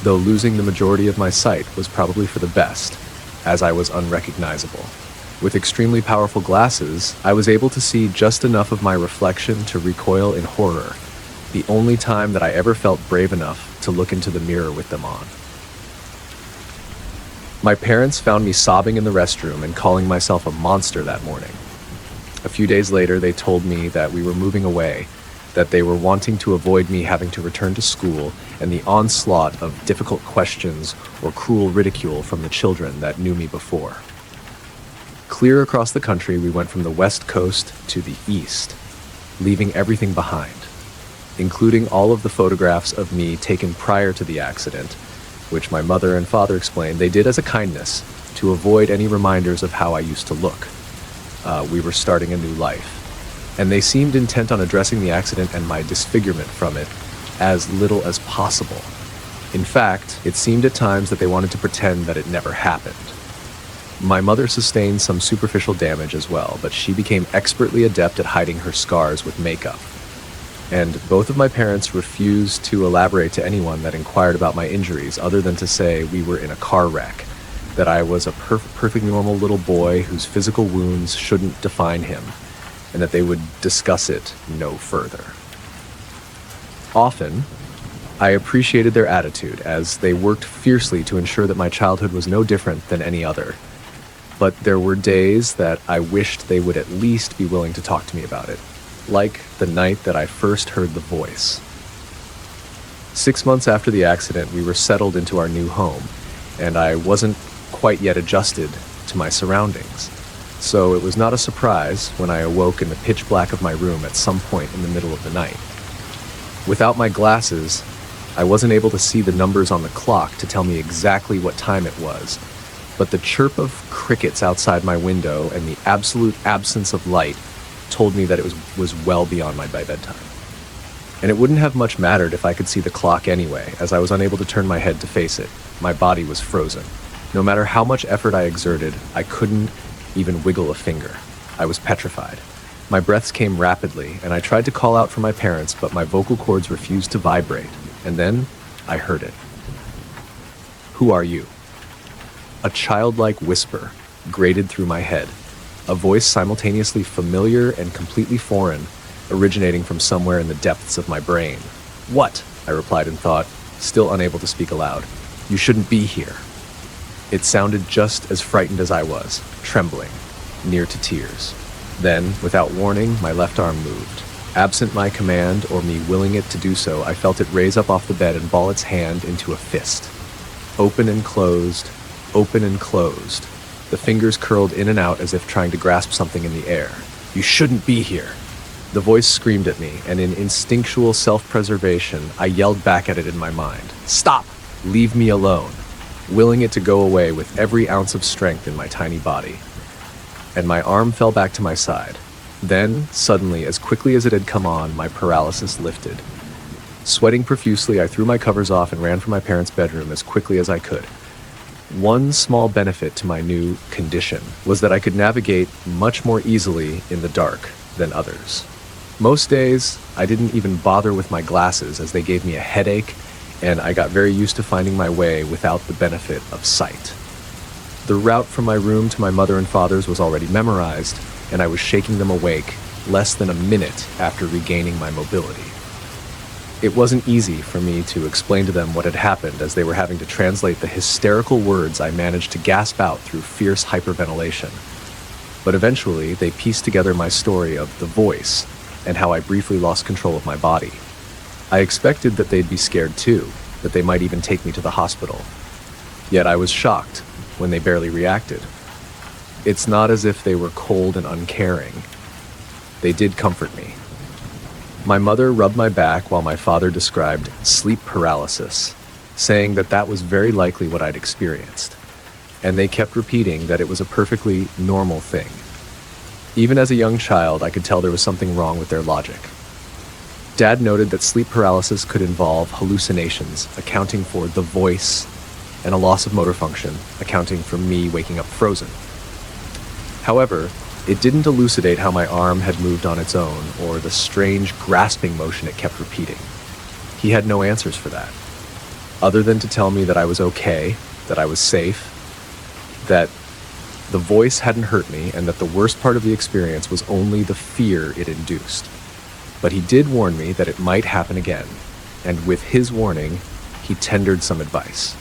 though losing the majority of my sight was probably for the best, as I was unrecognizable. With extremely powerful glasses, I was able to see just enough of my reflection to recoil in horror, the only time that I ever felt brave enough to look into the mirror with them on. My parents found me sobbing in the restroom and calling myself a monster that morning. A few days later, they told me that we were moving away, that they were wanting to avoid me having to return to school and the onslaught of difficult questions or cruel ridicule from the children that knew me before. Clear across the country, we went from the west coast to the east, leaving everything behind, including all of the photographs of me taken prior to the accident, which my mother and father explained they did as a kindness to avoid any reminders of how I used to look. We were starting a new life, and they seemed intent on addressing the accident and my disfigurement from it as little as possible. In fact, it seemed at times that they wanted to pretend that it never happened. My mother sustained some superficial damage as well, but she became expertly adept at hiding her scars with makeup. And both of my parents refused to elaborate to anyone that inquired about my injuries other than to say we were in a car wreck, that I was a perfectly normal little boy whose physical wounds shouldn't define him, and that they would discuss it no further. Often, I appreciated their attitude as they worked fiercely to ensure that my childhood was no different than any other. But there were days that I wished they would at least be willing to talk to me about it, like the night that I first heard the voice. 6 months after the accident, we were settled into our new home, and I wasn't quite yet adjusted to my surroundings. So it was not a surprise when I awoke in the pitch black of my room at some point in the middle of the night. Without my glasses, I wasn't able to see the numbers on the clock to tell me exactly what time it was, but the chirp of crickets outside my window and the absolute absence of light told me that it was well beyond my bedtime. And it wouldn't have much mattered if I could see the clock anyway, as I was unable to turn my head to face it. My body was frozen. No matter how much effort I exerted, I couldn't even wiggle a finger. I was petrified. My breaths came rapidly, and I tried to call out for my parents, but my vocal cords refused to vibrate. And then I heard it. "Who are you?" A childlike whisper grated through my head, a voice simultaneously familiar and completely foreign, originating from somewhere in the depths of my brain. "What?" I replied in thought, still unable to speak aloud. "You shouldn't be here." It sounded just as frightened as I was, trembling, near to tears. Then, without warning, my left arm moved. Absent my command or me willing it to do so, I felt it raise up off the bed and ball its hand into a fist. Open and closed, open and closed. The fingers curled in and out as if trying to grasp something in the air. "You shouldn't be here." The voice screamed at me, and in instinctual self-preservation, I yelled back at it in my mind. "Stop! Leave me alone," willing it to go away with every ounce of strength in my tiny body. And my arm fell back to my side. Then, suddenly, as quickly as it had come on, my paralysis lifted. Sweating profusely, I threw my covers off and ran for my parents' bedroom as quickly as I could. One small benefit to my new condition was that I could navigate much more easily in the dark than others. Most days, I didn't even bother with my glasses as they gave me a headache, and I got very used to finding my way without the benefit of sight. The route from my room to my mother and father's was already memorized, and I was shaking them awake less than a minute after regaining my mobility. It wasn't easy for me to explain to them what had happened, as they were having to translate the hysterical words I managed to gasp out through fierce hyperventilation. But eventually, they pieced together my story of the voice and how I briefly lost control of my body. I expected that they'd be scared too, that they might even take me to the hospital. Yet I was shocked when they barely reacted. It's not as if they were cold and uncaring. They did comfort me. My mother rubbed my back while my father described sleep paralysis, saying that that was very likely what I'd experienced. And they kept repeating that it was a perfectly normal thing. Even as a young child, I could tell there was something wrong with their logic. Dad noted that sleep paralysis could involve hallucinations, accounting for the voice, and a loss of motor function, accounting for me waking up frozen. However, it didn't elucidate how my arm had moved on its own, or the strange grasping motion it kept repeating. He had no answers for that, other than to tell me that I was okay, that I was safe, that the voice hadn't hurt me, and that the worst part of the experience was only the fear it induced. But he did warn me that it might happen again, and with his warning, he tendered some advice.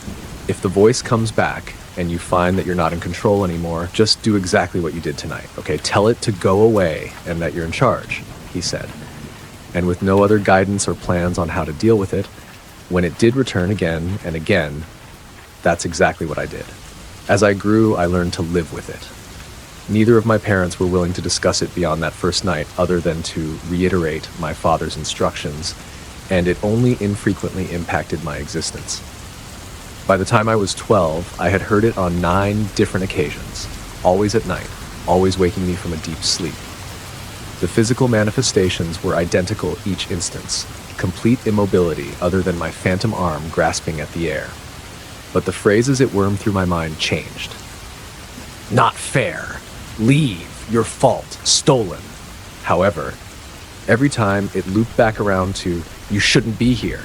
If the voice comes back, and you find that you're not in control anymore, just do exactly what you did tonight, okay? Tell it to go away and that you're in charge, he said. And with no other guidance or plans on how to deal with it, when it did return again and again, that's exactly what I did. As I grew, I learned to live with it. Neither of my parents were willing to discuss it beyond that first night, other than to reiterate my father's instructions, and it only infrequently impacted my existence. By the time I was 12, I had heard it on 9 different occasions, always at night, always waking me from a deep sleep. The physical manifestations were identical each instance, complete immobility other than my phantom arm grasping at the air. But the phrases it wormed through my mind changed. Not fair. Leave. Your fault. Stolen. However, every time it looped back around to, you shouldn't be here.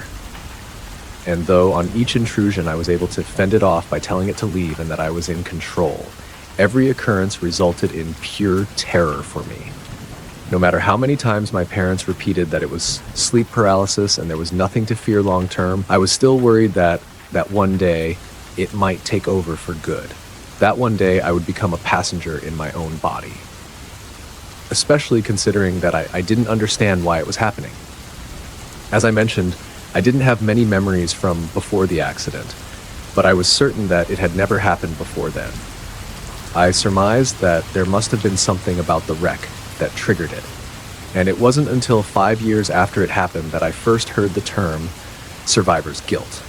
And though on each intrusion I was able to fend it off by telling it to leave and that I was in control, every occurrence resulted in pure terror for me. No matter how many times my parents repeated that it was sleep paralysis and there was nothing to fear long term, I was still worried that one day it might take over for good. That one day I would become a passenger in my own body. Especially considering that I didn't understand why it was happening. As I mentioned, I didn't have many memories from before the accident, but I was certain that it had never happened before then. I surmised that there must have been something about the wreck that triggered it, and it wasn't until 5 years after it happened that I first heard the term survivor's guilt.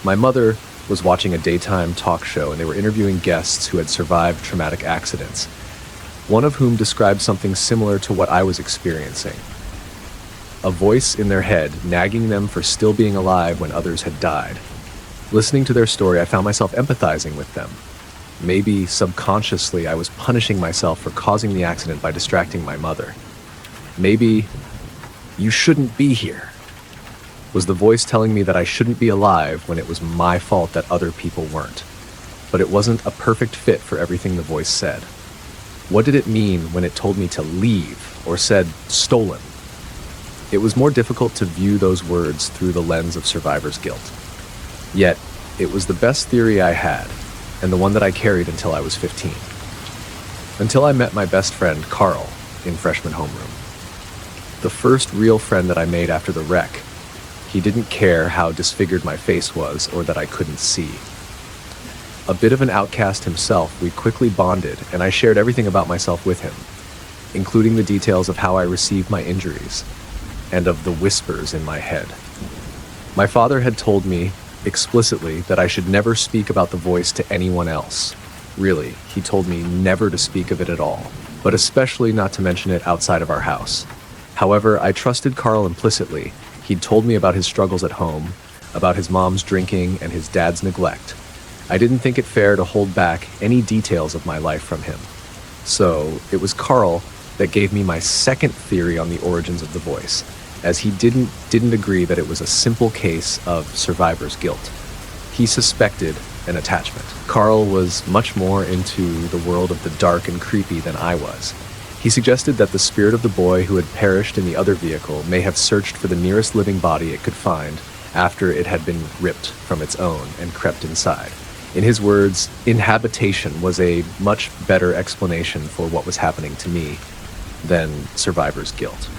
My mother was watching a daytime talk show, and they were interviewing guests who had survived traumatic accidents, one of whom described something similar to what I was experiencing. A voice in their head nagging them for still being alive when others had died. Listening to their story, I found myself empathizing with them. Maybe subconsciously I was punishing myself for causing the accident by distracting my mother. Maybe, you shouldn't be here, was the voice telling me that I shouldn't be alive when it was my fault that other people weren't. But it wasn't a perfect fit for everything the voice said. What did it mean when it told me to leave or said stolen? It was more difficult to view those words through the lens of survivor's guilt. Yet, it was the best theory I had, and the one that I carried until I was 15. Until I met my best friend, Carl, in freshman homeroom. The first real friend that I made after the wreck. He didn't care how disfigured my face was or that I couldn't see. A bit of an outcast himself, we quickly bonded, and I shared everything about myself with him, including the details of how I received my injuries, and of the whispers in my head. My father had told me explicitly that I should never speak about the voice to anyone else. Really, he told me never to speak of it at all, but especially not to mention it outside of our house. However, I trusted Carl implicitly. He'd told me about his struggles at home, about his mom's drinking and his dad's neglect. I didn't think it fair to hold back any details of my life from him. So it was Carl that gave me my second theory on the origins of the voice, as he didn't agree that it was a simple case of survivor's guilt. He suspected an attachment. Carl was much more into the world of the dark and creepy than I was. He suggested that the spirit of the boy who had perished in the other vehicle may have searched for the nearest living body it could find after it had been ripped from its own and crept inside. In his words, inhabitation was a much better explanation for what was happening to me than survivor's guilt.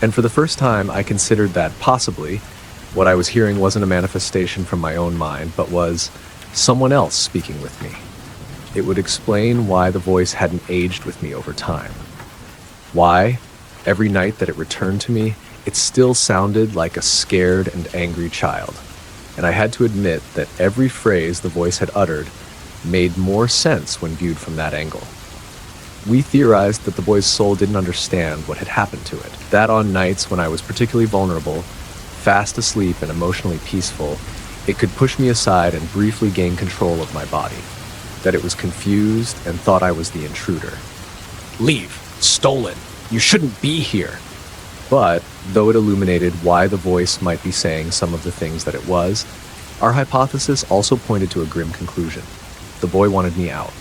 And for the first time, I considered that possibly what I was hearing wasn't a manifestation from my own mind, but was someone else speaking with me. It would explain why the voice hadn't aged with me over time. Why, every night that it returned to me, it still sounded like a scared and angry child. And I had to admit that every phrase the voice had uttered made more sense when viewed from that angle. We theorized that the boy's soul didn't understand what had happened to it, that on nights when I was particularly vulnerable, fast asleep and emotionally peaceful, it could push me aside and briefly gain control of my body, that it was confused and thought I was the intruder. "Leave! Stolen! You shouldn't be here!" But, though it illuminated why the voice might be saying some of the things that it was, our hypothesis also pointed to a grim conclusion. The boy wanted me out.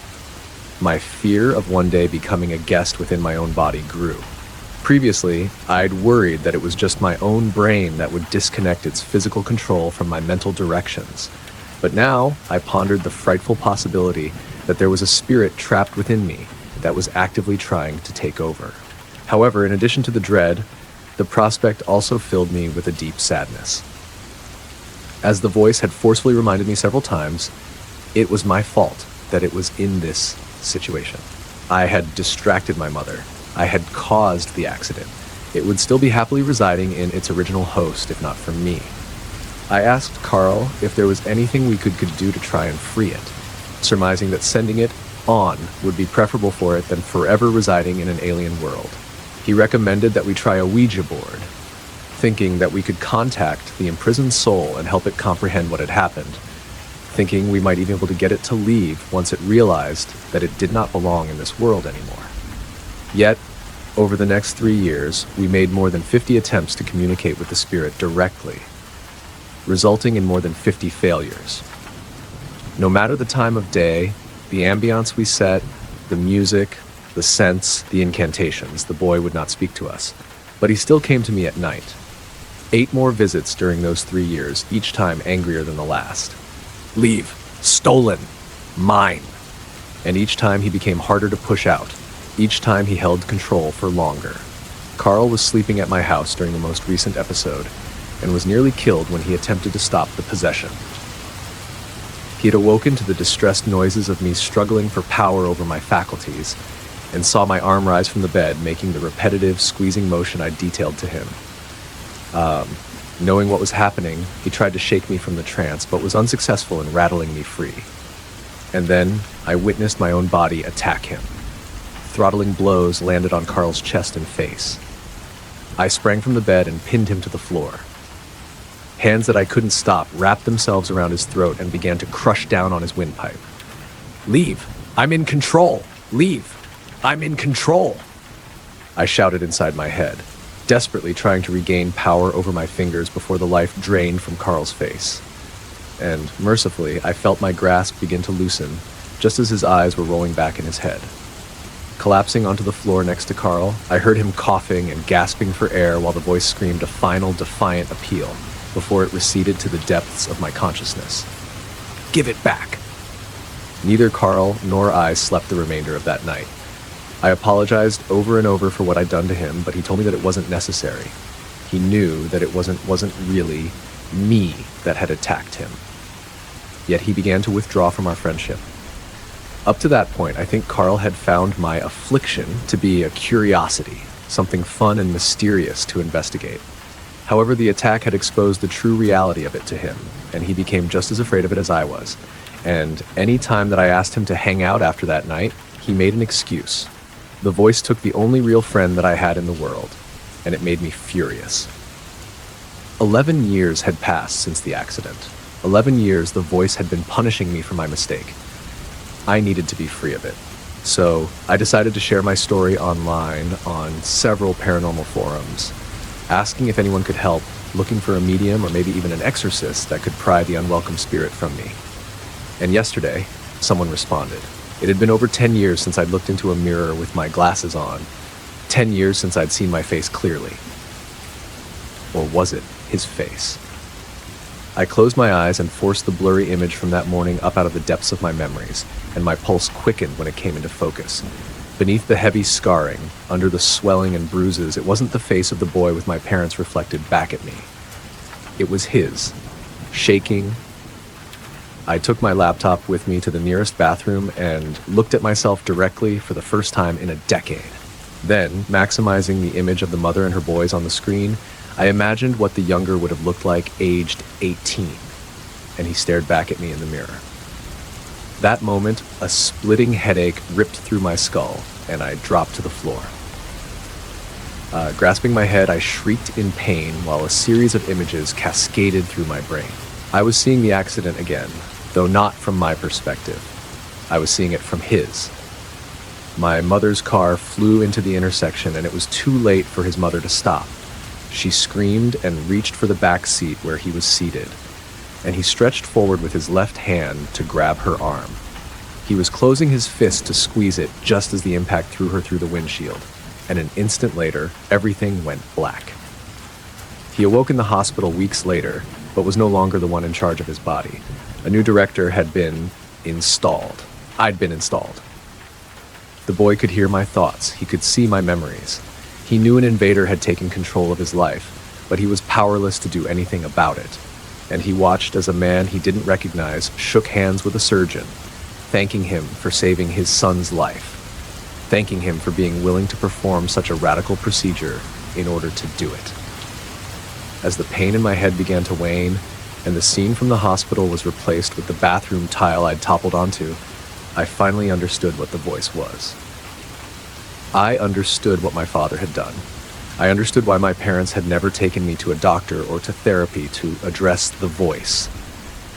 My fear of one day becoming a guest within my own body grew. Previously, I'd worried that it was just my own brain that would disconnect its physical control from my mental directions. But now, I pondered the frightful possibility that there was a spirit trapped within me that was actively trying to take over. However, in addition to the dread, the prospect also filled me with a deep sadness. As the voice had forcefully reminded me several times, it was my fault that it was in this situation. I had distracted my mother. I had caused the accident. It would still be happily residing in its original host if not for me. I asked Carl if there was anything we could do to try and free it, surmising that sending it on would be preferable for it than forever residing in an alien world. He recommended that we try a Ouija board, thinking that we could contact the imprisoned soul and help it comprehend what had happened, thinking we might even be able to get it to leave once it realized that it did not belong in this world anymore. Yet, over the next 3 years, we made more than 50 attempts to communicate with the spirit directly, resulting in more than 50 failures. No matter the time of day, the ambiance we set, the music, the scents, the incantations, the boy would not speak to us, but he still came to me at night. 8 more visits during those 3 years, each time angrier than the last. "Leave! Stolen! Mine!" And each time he became harder to push out. Each time he held control for longer. Carl was sleeping at my house during the most recent episode, and was nearly killed when he attempted to stop the possession. He had awoken to the distressed noises of me struggling for power over my faculties, and saw my arm rise from the bed, making the repetitive, squeezing motion I detailed to him. Knowing what was happening, he tried to shake me from the trance, but was unsuccessful in rattling me free. And then, I witnessed my own body attack him. Throttling blows landed on Carl's chest and face. I sprang from the bed and pinned him to the floor. Hands that I couldn't stop wrapped themselves around his throat and began to crush down on his windpipe. "Leave! I'm in control! Leave! I'm in control!" I shouted inside my head, desperately trying to regain power over my fingers before the life drained from Carl's face. And mercifully, I felt my grasp begin to loosen, just as his eyes were rolling back in his head. Collapsing onto the floor next to Carl, I heard him coughing and gasping for air while the voice screamed a final defiant appeal before it receded to the depths of my consciousness. "Give it back!" Neither Carl nor I slept the remainder of that night. I apologized over and over for what I'd done to him, but he told me that it wasn't necessary. He knew that it wasn't really me that had attacked him. Yet he began to withdraw from our friendship. Up to that point, I think Carl had found my affliction to be a curiosity, something fun and mysterious to investigate. However, the attack had exposed the true reality of it to him, and he became just as afraid of it as I was. And any time that I asked him to hang out after that night, he made an excuse. The voice took the only real friend that I had in the world, and it made me furious. 11 years had passed since the accident. 11 years the voice had been punishing me for my mistake. I needed to be free of it. So I decided to share my story online on several paranormal forums, asking if anyone could help, looking for a medium or maybe even an exorcist that could pry the unwelcome spirit from me. And yesterday, someone responded. It had been over 10 years since I'd looked into a mirror with my glasses on. 10 years since I'd seen my face clearly. Or was it his face? I closed my eyes and forced the blurry image from that morning up out of the depths of my memories, and my pulse quickened when it came into focus. Beneath the heavy scarring, under the swelling and bruises, it wasn't the face of the boy with my parents reflected back at me. It was his, shaking. I took my laptop with me to the nearest bathroom and looked at myself directly for the first time in a decade. Then, maximizing the image of the mother and her boys on the screen, I imagined what the younger would have looked like aged 18, and he stared back at me in the mirror. That moment, a splitting headache ripped through my skull, and I dropped to the floor. Grasping my head, I shrieked in pain while a series of images cascaded through my brain. I was seeing the accident again, though not from my perspective. I was seeing it from his. My mother's car flew into the intersection, and it was too late for his mother to stop. She screamed and reached for the back seat where he was seated, and he stretched forward with his left hand to grab her arm. He was closing his fist to squeeze it just as the impact threw her through the windshield, and an instant later, everything went black. He awoke in the hospital weeks later, but was no longer the one in charge of his body. A new director had been installed. I'd been installed. The boy could hear my thoughts. He could see my memories. He knew an invader had taken control of his life, but he was powerless to do anything about it. And he watched as a man he didn't recognize shook hands with a surgeon, thanking him for saving his son's life, thanking him for being willing to perform such a radical procedure in order to do it. As the pain in my head began to wane, and the scene from the hospital was replaced with the bathroom tile I'd toppled onto, I finally understood what the voice was. I understood what my father had done. I understood why my parents had never taken me to a doctor or to therapy to address the voice.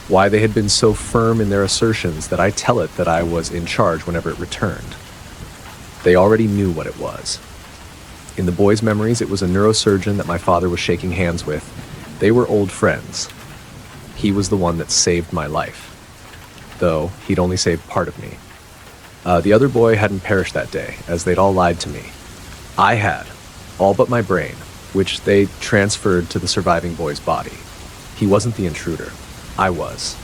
Why they had been so firm in their assertions that I tell it that I was in charge whenever it returned. They already knew what it was. In the boy's memories, it was a neurosurgeon that my father was shaking hands with. They were old friends. He was the one that saved my life, though he'd only saved part of me. The other boy hadn't perished that day, as they'd all lied to me. I had, all but my brain, which they transferred to the surviving boy's body. He wasn't the intruder. I was.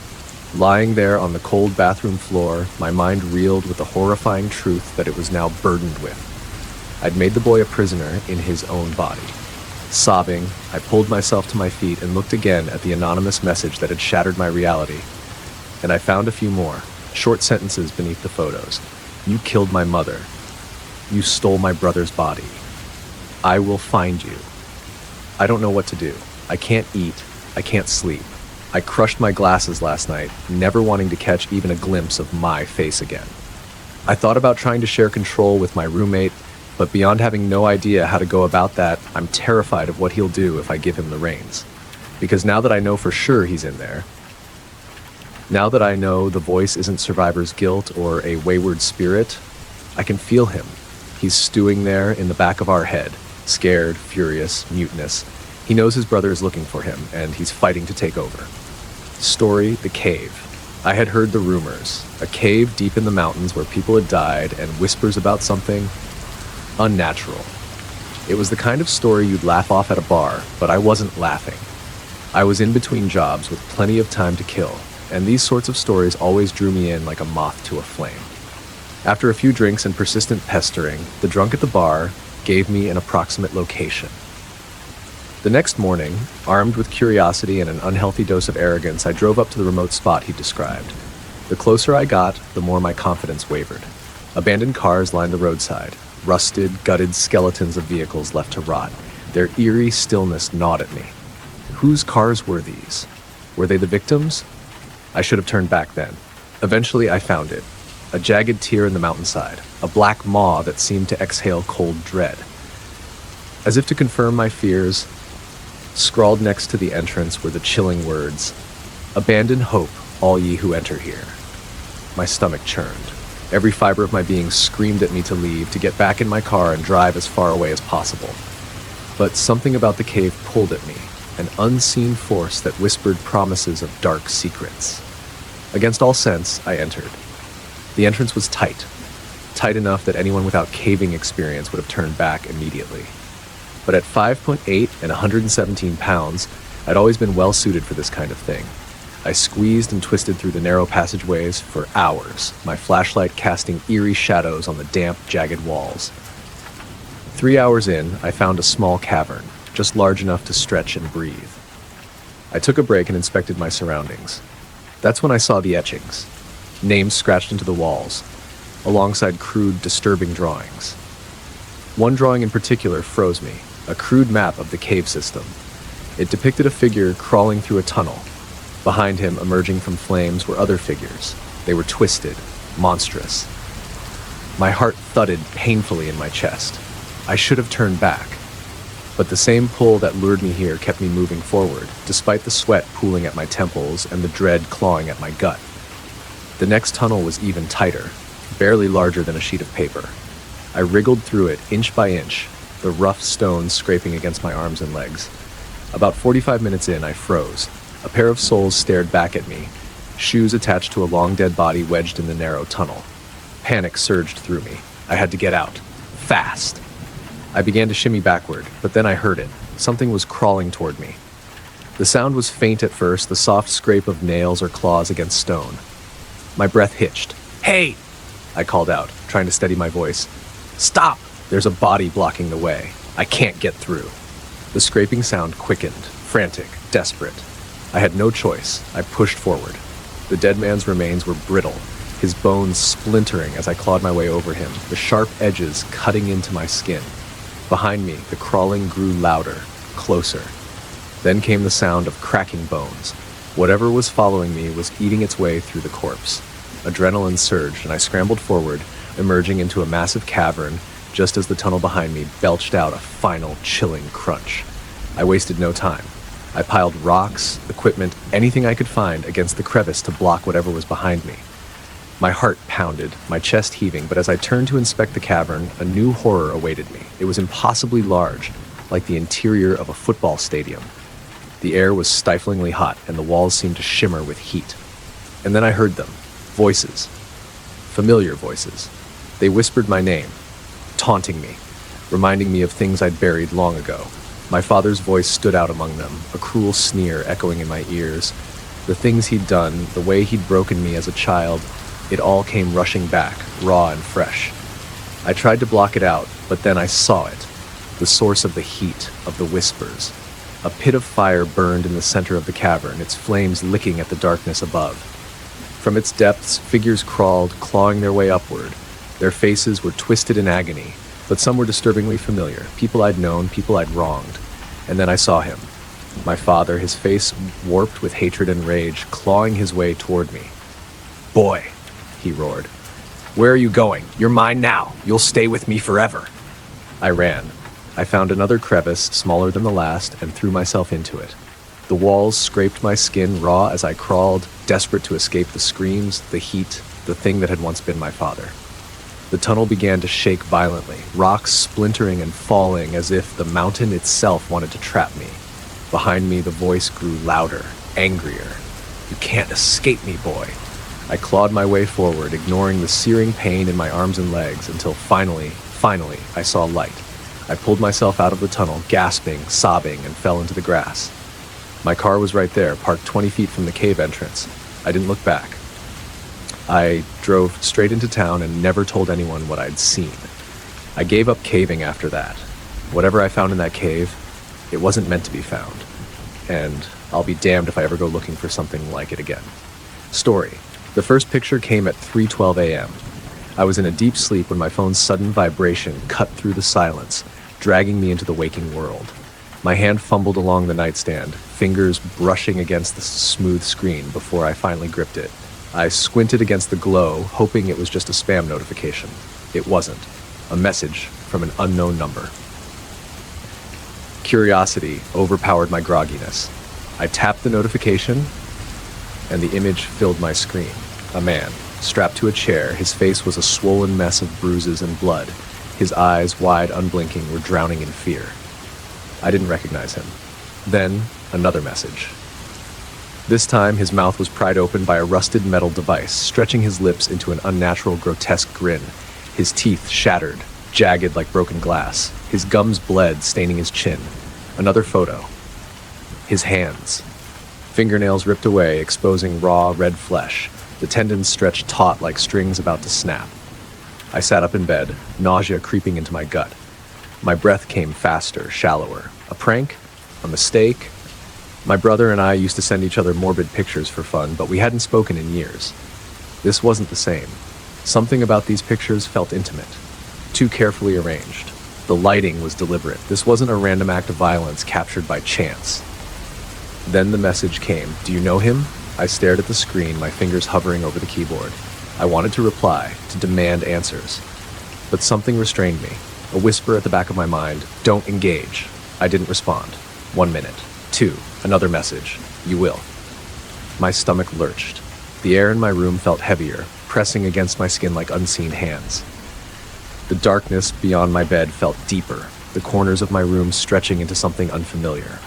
Lying there on the cold bathroom floor, my mind reeled with the horrifying truth that it was now burdened with. I'd made the boy a prisoner in his own body. Sobbing, I pulled myself to my feet and looked again at the anonymous message that had shattered my reality. And I found a few more, short sentences beneath the photos. You killed my mother. You stole my brother's body. I will find you. I don't know what to do. I can't eat. I can't sleep. I crushed my glasses last night, never wanting to catch even a glimpse of my face again. I thought about trying to share control with my roommate, but beyond having no idea how to go about that, I'm terrified of what he'll do if I give him the reins. Because now that I know for sure he's in there, now that I know the voice isn't survivor's guilt or a wayward spirit, I can feel him. He's stewing there in the back of our head, scared, furious, mutinous. He knows his brother is looking for him, and he's fighting to take over. Story, the cave. I had heard the rumors. A cave deep in the mountains where people had died, and whispers about something unnatural. It was the kind of story you'd laugh off at a bar, but I wasn't laughing. I was in between jobs with plenty of time to kill, and these sorts of stories always drew me in like a moth to a flame. After a few drinks and persistent pestering, the drunk at the bar gave me an approximate location. The next morning, armed with curiosity and an unhealthy dose of arrogance, I drove up to the remote spot he described. The closer I got, the more my confidence wavered. Abandoned cars lined the roadside, rusted, gutted skeletons of vehicles left to rot. Their eerie stillness gnawed at me. Whose cars were these? Were they the victims? I should have turned back then. Eventually, I found it. A jagged tear in the mountainside, a black maw that seemed to exhale cold dread. As if to confirm my fears, scrawled next to the entrance were the chilling words, "Abandon hope, all ye who enter here." My stomach churned. Every fiber of my being screamed at me to leave, to get back in my car and drive as far away as possible. But something about the cave pulled at me, an unseen force that whispered promises of dark secrets. Against all sense, I entered. The entrance was tight, tight enough that anyone without caving experience would have turned back immediately. But at 5'8" and 117 pounds, I'd always been well suited for this kind of thing. I squeezed and twisted through the narrow passageways for hours, my flashlight casting eerie shadows on the damp, jagged walls. 3 hours in, I found a small cavern, just large enough to stretch and breathe. I took a break and inspected my surroundings. That's when I saw the etchings, names scratched into the walls, alongside crude, disturbing drawings. One drawing in particular froze me, a crude map of the cave system. It depicted a figure crawling through a tunnel. Behind him, emerging from flames, were other figures. They were twisted, monstrous. My heart thudded painfully in my chest. I should have turned back. But the same pull that lured me here kept me moving forward, despite the sweat pooling at my temples and the dread clawing at my gut. The next tunnel was even tighter, barely larger than a sheet of paper. I wriggled through it inch by inch, the rough stones scraping against my arms and legs. About 45 minutes in, I froze. A pair of soles stared back at me, shoes attached to a long dead body wedged in the narrow tunnel. Panic surged through me. I had to get out. Fast. I began to shimmy backward, but then I heard it. Something was crawling toward me. The sound was faint at first, the soft scrape of nails or claws against stone. My breath hitched. "Hey!" I called out, trying to steady my voice. "Stop! There's a body blocking the way. I can't get through." The scraping sound quickened, frantic, desperate. I had no choice. I pushed forward. The dead man's remains were brittle, his bones splintering as I clawed my way over him, the sharp edges cutting into my skin. Behind me, the crawling grew louder, closer. Then came the sound of cracking bones. Whatever was following me was eating its way through the corpse. Adrenaline surged, and I scrambled forward, emerging into a massive cavern just as the tunnel behind me belched out a final, chilling crunch. I wasted no time. I piled rocks, equipment, anything I could find against the crevice to block whatever was behind me. My heart pounded, my chest heaving, but as I turned to inspect the cavern, a new horror awaited me. It was impossibly large, like the interior of a football stadium. The air was stiflingly hot, and the walls seemed to shimmer with heat. And then I heard them. Voices. Familiar voices. They whispered my name, taunting me, reminding me of things I'd buried long ago. My father's voice stood out among them, a cruel sneer echoing in my ears. The things he'd done, the way he'd broken me as a child, it all came rushing back, raw and fresh. I tried to block it out, but then I saw it, the source of the heat, of the whispers. A pit of fire burned in the center of the cavern, its flames licking at the darkness above. From its depths, figures crawled, clawing their way upward. Their faces were twisted in agony, but some were disturbingly familiar, people I'd known, people I'd wronged. And then I saw him. My father, his face warped with hatred and rage, clawing his way toward me. "Boy," he roared. "Where are you going? You're mine now. You'll stay with me forever." I ran. I found another crevice, smaller than the last, and threw myself into it. The walls scraped my skin raw as I crawled, desperate to escape the screams, the heat, the thing that had once been my father. The tunnel began to shake violently, rocks splintering and falling as if the mountain itself wanted to trap me. Behind me, the voice grew louder, angrier. "You can't escape me, boy." I clawed my way forward, ignoring the searing pain in my arms and legs, until finally, I saw light. I pulled myself out of the tunnel, gasping, sobbing, and fell into the grass. My car was right there, parked 20 feet from the cave entrance. I didn't look back. I drove straight into town and never told anyone what I'd seen. I gave up caving after that. Whatever I found in that cave, it wasn't meant to be found. And I'll be damned if I ever go looking for something like it again. Story. The first picture came at 3:12 a.m. I was in a deep sleep when my phone's sudden vibration cut through the silence, dragging me into the waking world. My hand fumbled along the nightstand, fingers brushing against the smooth screen before I finally gripped it. I squinted against the glow, hoping it was just a spam notification. It wasn't. A message from an unknown number. Curiosity overpowered my grogginess. I tapped the notification, and the image filled my screen. A man, strapped to a chair, his face was a swollen mess of bruises and blood. His eyes, wide, unblinking, were drowning in fear. I didn't recognize him. Then, another message. This time, his mouth was pried open by a rusted metal device, stretching his lips into an unnatural, grotesque grin. His teeth shattered, jagged like broken glass. His gums bled, staining his chin. Another photo. His hands. Fingernails ripped away, exposing raw, red flesh. The tendons stretched taut like strings about to snap. I sat up in bed, nausea creeping into my gut. My breath came faster, shallower. A prank? A mistake? My brother and I used to send each other morbid pictures for fun, but we hadn't spoken in years. This wasn't the same. Something about these pictures felt intimate, too carefully arranged. The lighting was deliberate. This wasn't a random act of violence captured by chance. Then the message came. Do you know him? I stared at the screen, my fingers hovering over the keyboard. I wanted to reply, to demand answers. But something restrained me. A whisper at the back of my mind, don't engage. I didn't respond. 1 minute. 2. Another message. You will. My stomach lurched. The air in my room felt heavier, pressing against my skin like unseen hands. The darkness beyond my bed felt deeper, the corners of my room stretching into something unfamiliar.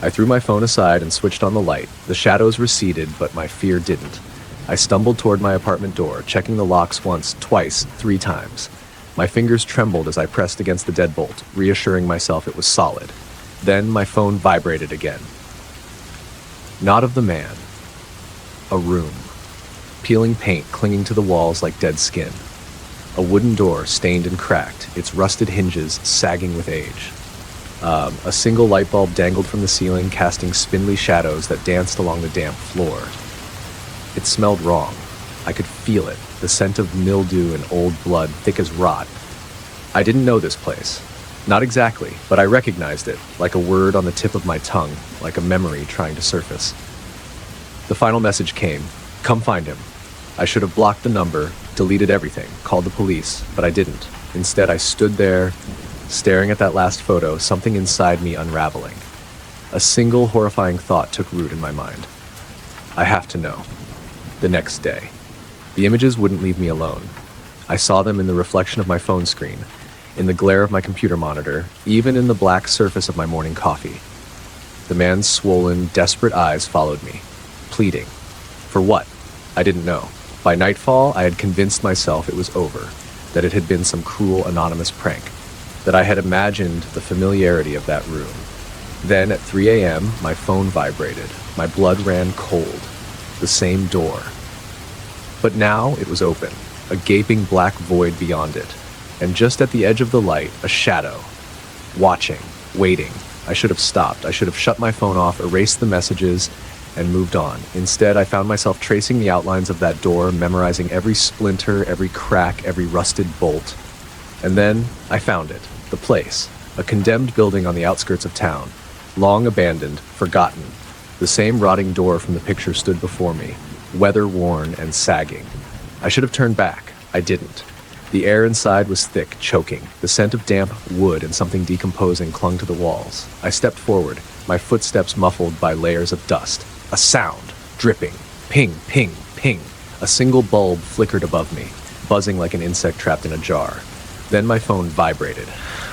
I threw my phone aside and switched on the light. The shadows receded, but my fear didn't. I stumbled toward my apartment door, checking the locks once, twice, 3 times. My fingers trembled as I pressed against the deadbolt, reassuring myself it was solid. Then my phone vibrated again. Not of the man. A room. Peeling paint clinging to the walls like dead skin. A wooden door stained and cracked, its rusted hinges sagging with age. A single light bulb dangled from the ceiling, casting spindly shadows that danced along the damp floor. It smelled wrong. I could feel it, the scent of mildew and old blood, thick as rot. I didn't know this place. Not exactly, but I recognized it, like a word on the tip of my tongue, like a memory trying to surface. The final message came. Come find him. I should have blocked the number, deleted everything, called the police, but I didn't. Instead, I stood there, staring at that last photo, something inside me unraveling. A single horrifying thought took root in my mind. I have to know. The next day. The images wouldn't leave me alone. I saw them in the reflection of my phone screen, in the glare of my computer monitor, even in the black surface of my morning coffee. The man's swollen, desperate eyes followed me, pleading. For what? I didn't know. By nightfall, I had convinced myself it was over, that it had been some cruel, anonymous prank, that I had imagined the familiarity of that room. Then, at 3 a.m., my phone vibrated. My blood ran cold. The same door. But now it was open, a gaping black void beyond it, and just at the edge of the light, a shadow. Watching, waiting. I should have stopped. I should have shut my phone off, erased the messages, and moved on. Instead, I found myself tracing the outlines of that door, memorizing every splinter, every crack, every rusted bolt. And then I found it, the place, a condemned building on the outskirts of town, long abandoned, forgotten. The same rotting door from the picture stood before me, weather-worn and sagging. I should have turned back. I didn't. The air inside was thick, choking. The scent of damp wood and something decomposing clung to the walls. I stepped forward, my footsteps muffled by layers of dust. A sound, dripping, ping, ping, ping. A single bulb flickered above me, buzzing like an insect trapped in a jar. Then my phone vibrated.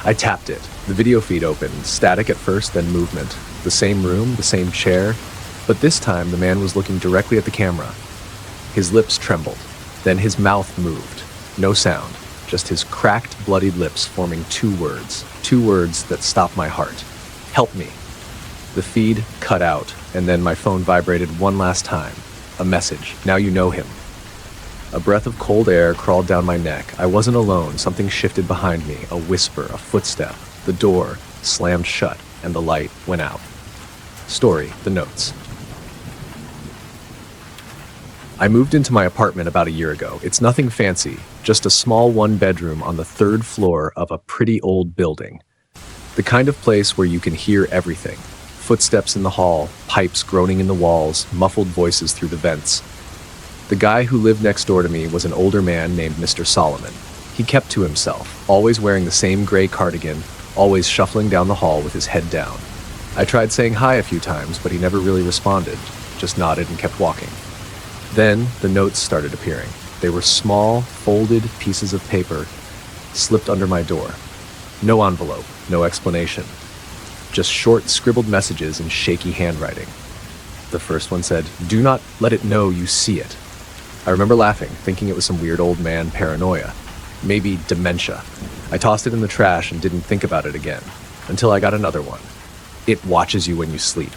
I tapped it. The video feed opened, static at first, then movement. The same room, the same chair, but this time the man was looking directly at the camera. His lips trembled. Then his mouth moved. No sound, just his cracked, bloodied lips forming 2 words that stopped my heart. Help me. The feed cut out, and then my phone vibrated one last time. A message. Now you know him. A breath of cold air crawled down my neck. I wasn't alone. Something shifted behind me. A whisper, a footstep. The door slammed shut, and the light went out. Story, the notes. I moved into my apartment about a year ago. It's nothing fancy, just a small 1-bedroom on the 3rd floor of a pretty old building. The kind of place where you can hear everything. Footsteps in the hall, pipes groaning in the walls, muffled voices through the vents. The guy who lived next door to me was an older man named Mr. Solomon. He kept to himself, always wearing the same gray cardigan, always shuffling down the hall with his head down. I tried saying hi a few times, but he never really responded, just nodded and kept walking. Then the notes started appearing. They were small, folded pieces of paper slipped under my door. No envelope, no explanation. Just short, scribbled messages in shaky handwriting. The first one said, "Do not let it know you see it." I remember laughing, thinking it was some weird old man paranoia. Maybe dementia. I tossed it in the trash and didn't think about it again, until I got another one. "It watches you when you sleep."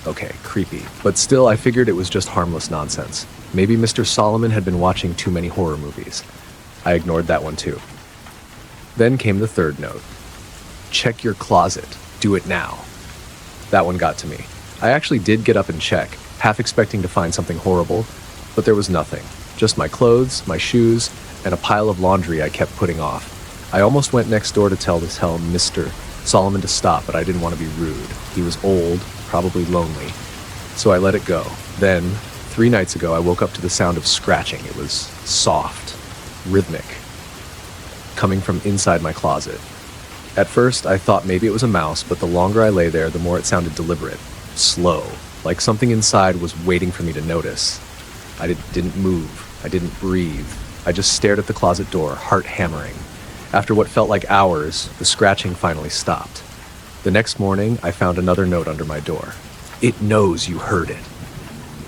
Okay, creepy. But still, I figured it was just harmless nonsense. Maybe Mr. Solomon had been watching too many horror movies. I ignored that one too. Then came the third note. "Check your closet. Do it now." That one got to me. I actually did get up and check, half expecting to find something horrible, but there was nothing. Just my clothes, my shoes, and a pile of laundry I kept putting off. I almost went next door to tell Mr. Solomon to stop, but I didn't want to be rude. He was old, probably lonely, so I let it go. Then, 3 nights ago, I woke up to the sound of scratching. It was soft, rhythmic, coming from inside my closet. At first, I thought maybe it was a mouse, but the longer I lay there, the more it sounded deliberate, slow, like something inside was waiting for me to notice. I didn't move. I didn't breathe. I just stared at the closet door, heart hammering. After what felt like hours, the scratching finally stopped. The next morning, I found another note under my door. "It knows you heard it."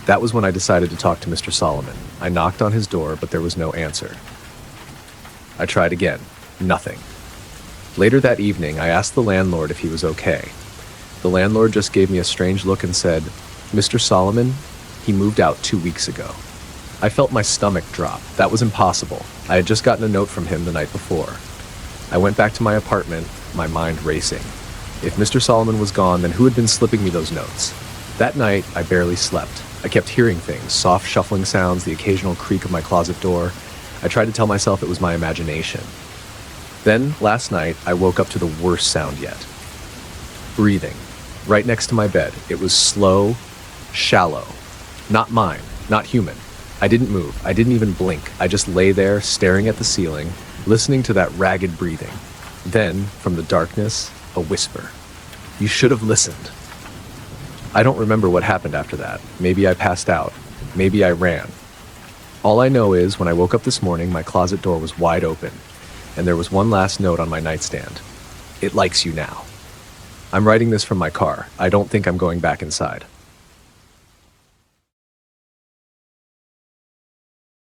That was when I decided to talk to Mr. Solomon. I knocked on his door, but there was no answer. I tried again. Nothing. Later that evening, I asked the landlord if he was okay. The landlord just gave me a strange look and said, "Mr. Solomon, he moved out 2 weeks ago." I felt my stomach drop. That was impossible. I had just gotten a note from him the night before. I went back to my apartment, my mind racing. If Mr. Solomon was gone, then who had been slipping me those notes? That night, I barely slept. I kept hearing things, soft shuffling sounds, the occasional creak of my closet door. I tried to tell myself it was my imagination. Then, last night, I woke up to the worst sound yet. Breathing. Right next to my bed. It was slow, shallow. Not mine, not human. I didn't move. I didn't even blink. I just lay there, staring at the ceiling, listening to that ragged breathing. Then, from the darkness, a whisper. "You should have listened." I don't remember what happened after that. Maybe I passed out. Maybe I ran. All I know is, when I woke up this morning, my closet door was wide open, and there was one last note on my nightstand. "It likes you now." I'm writing this from my car. I don't think I'm going back inside.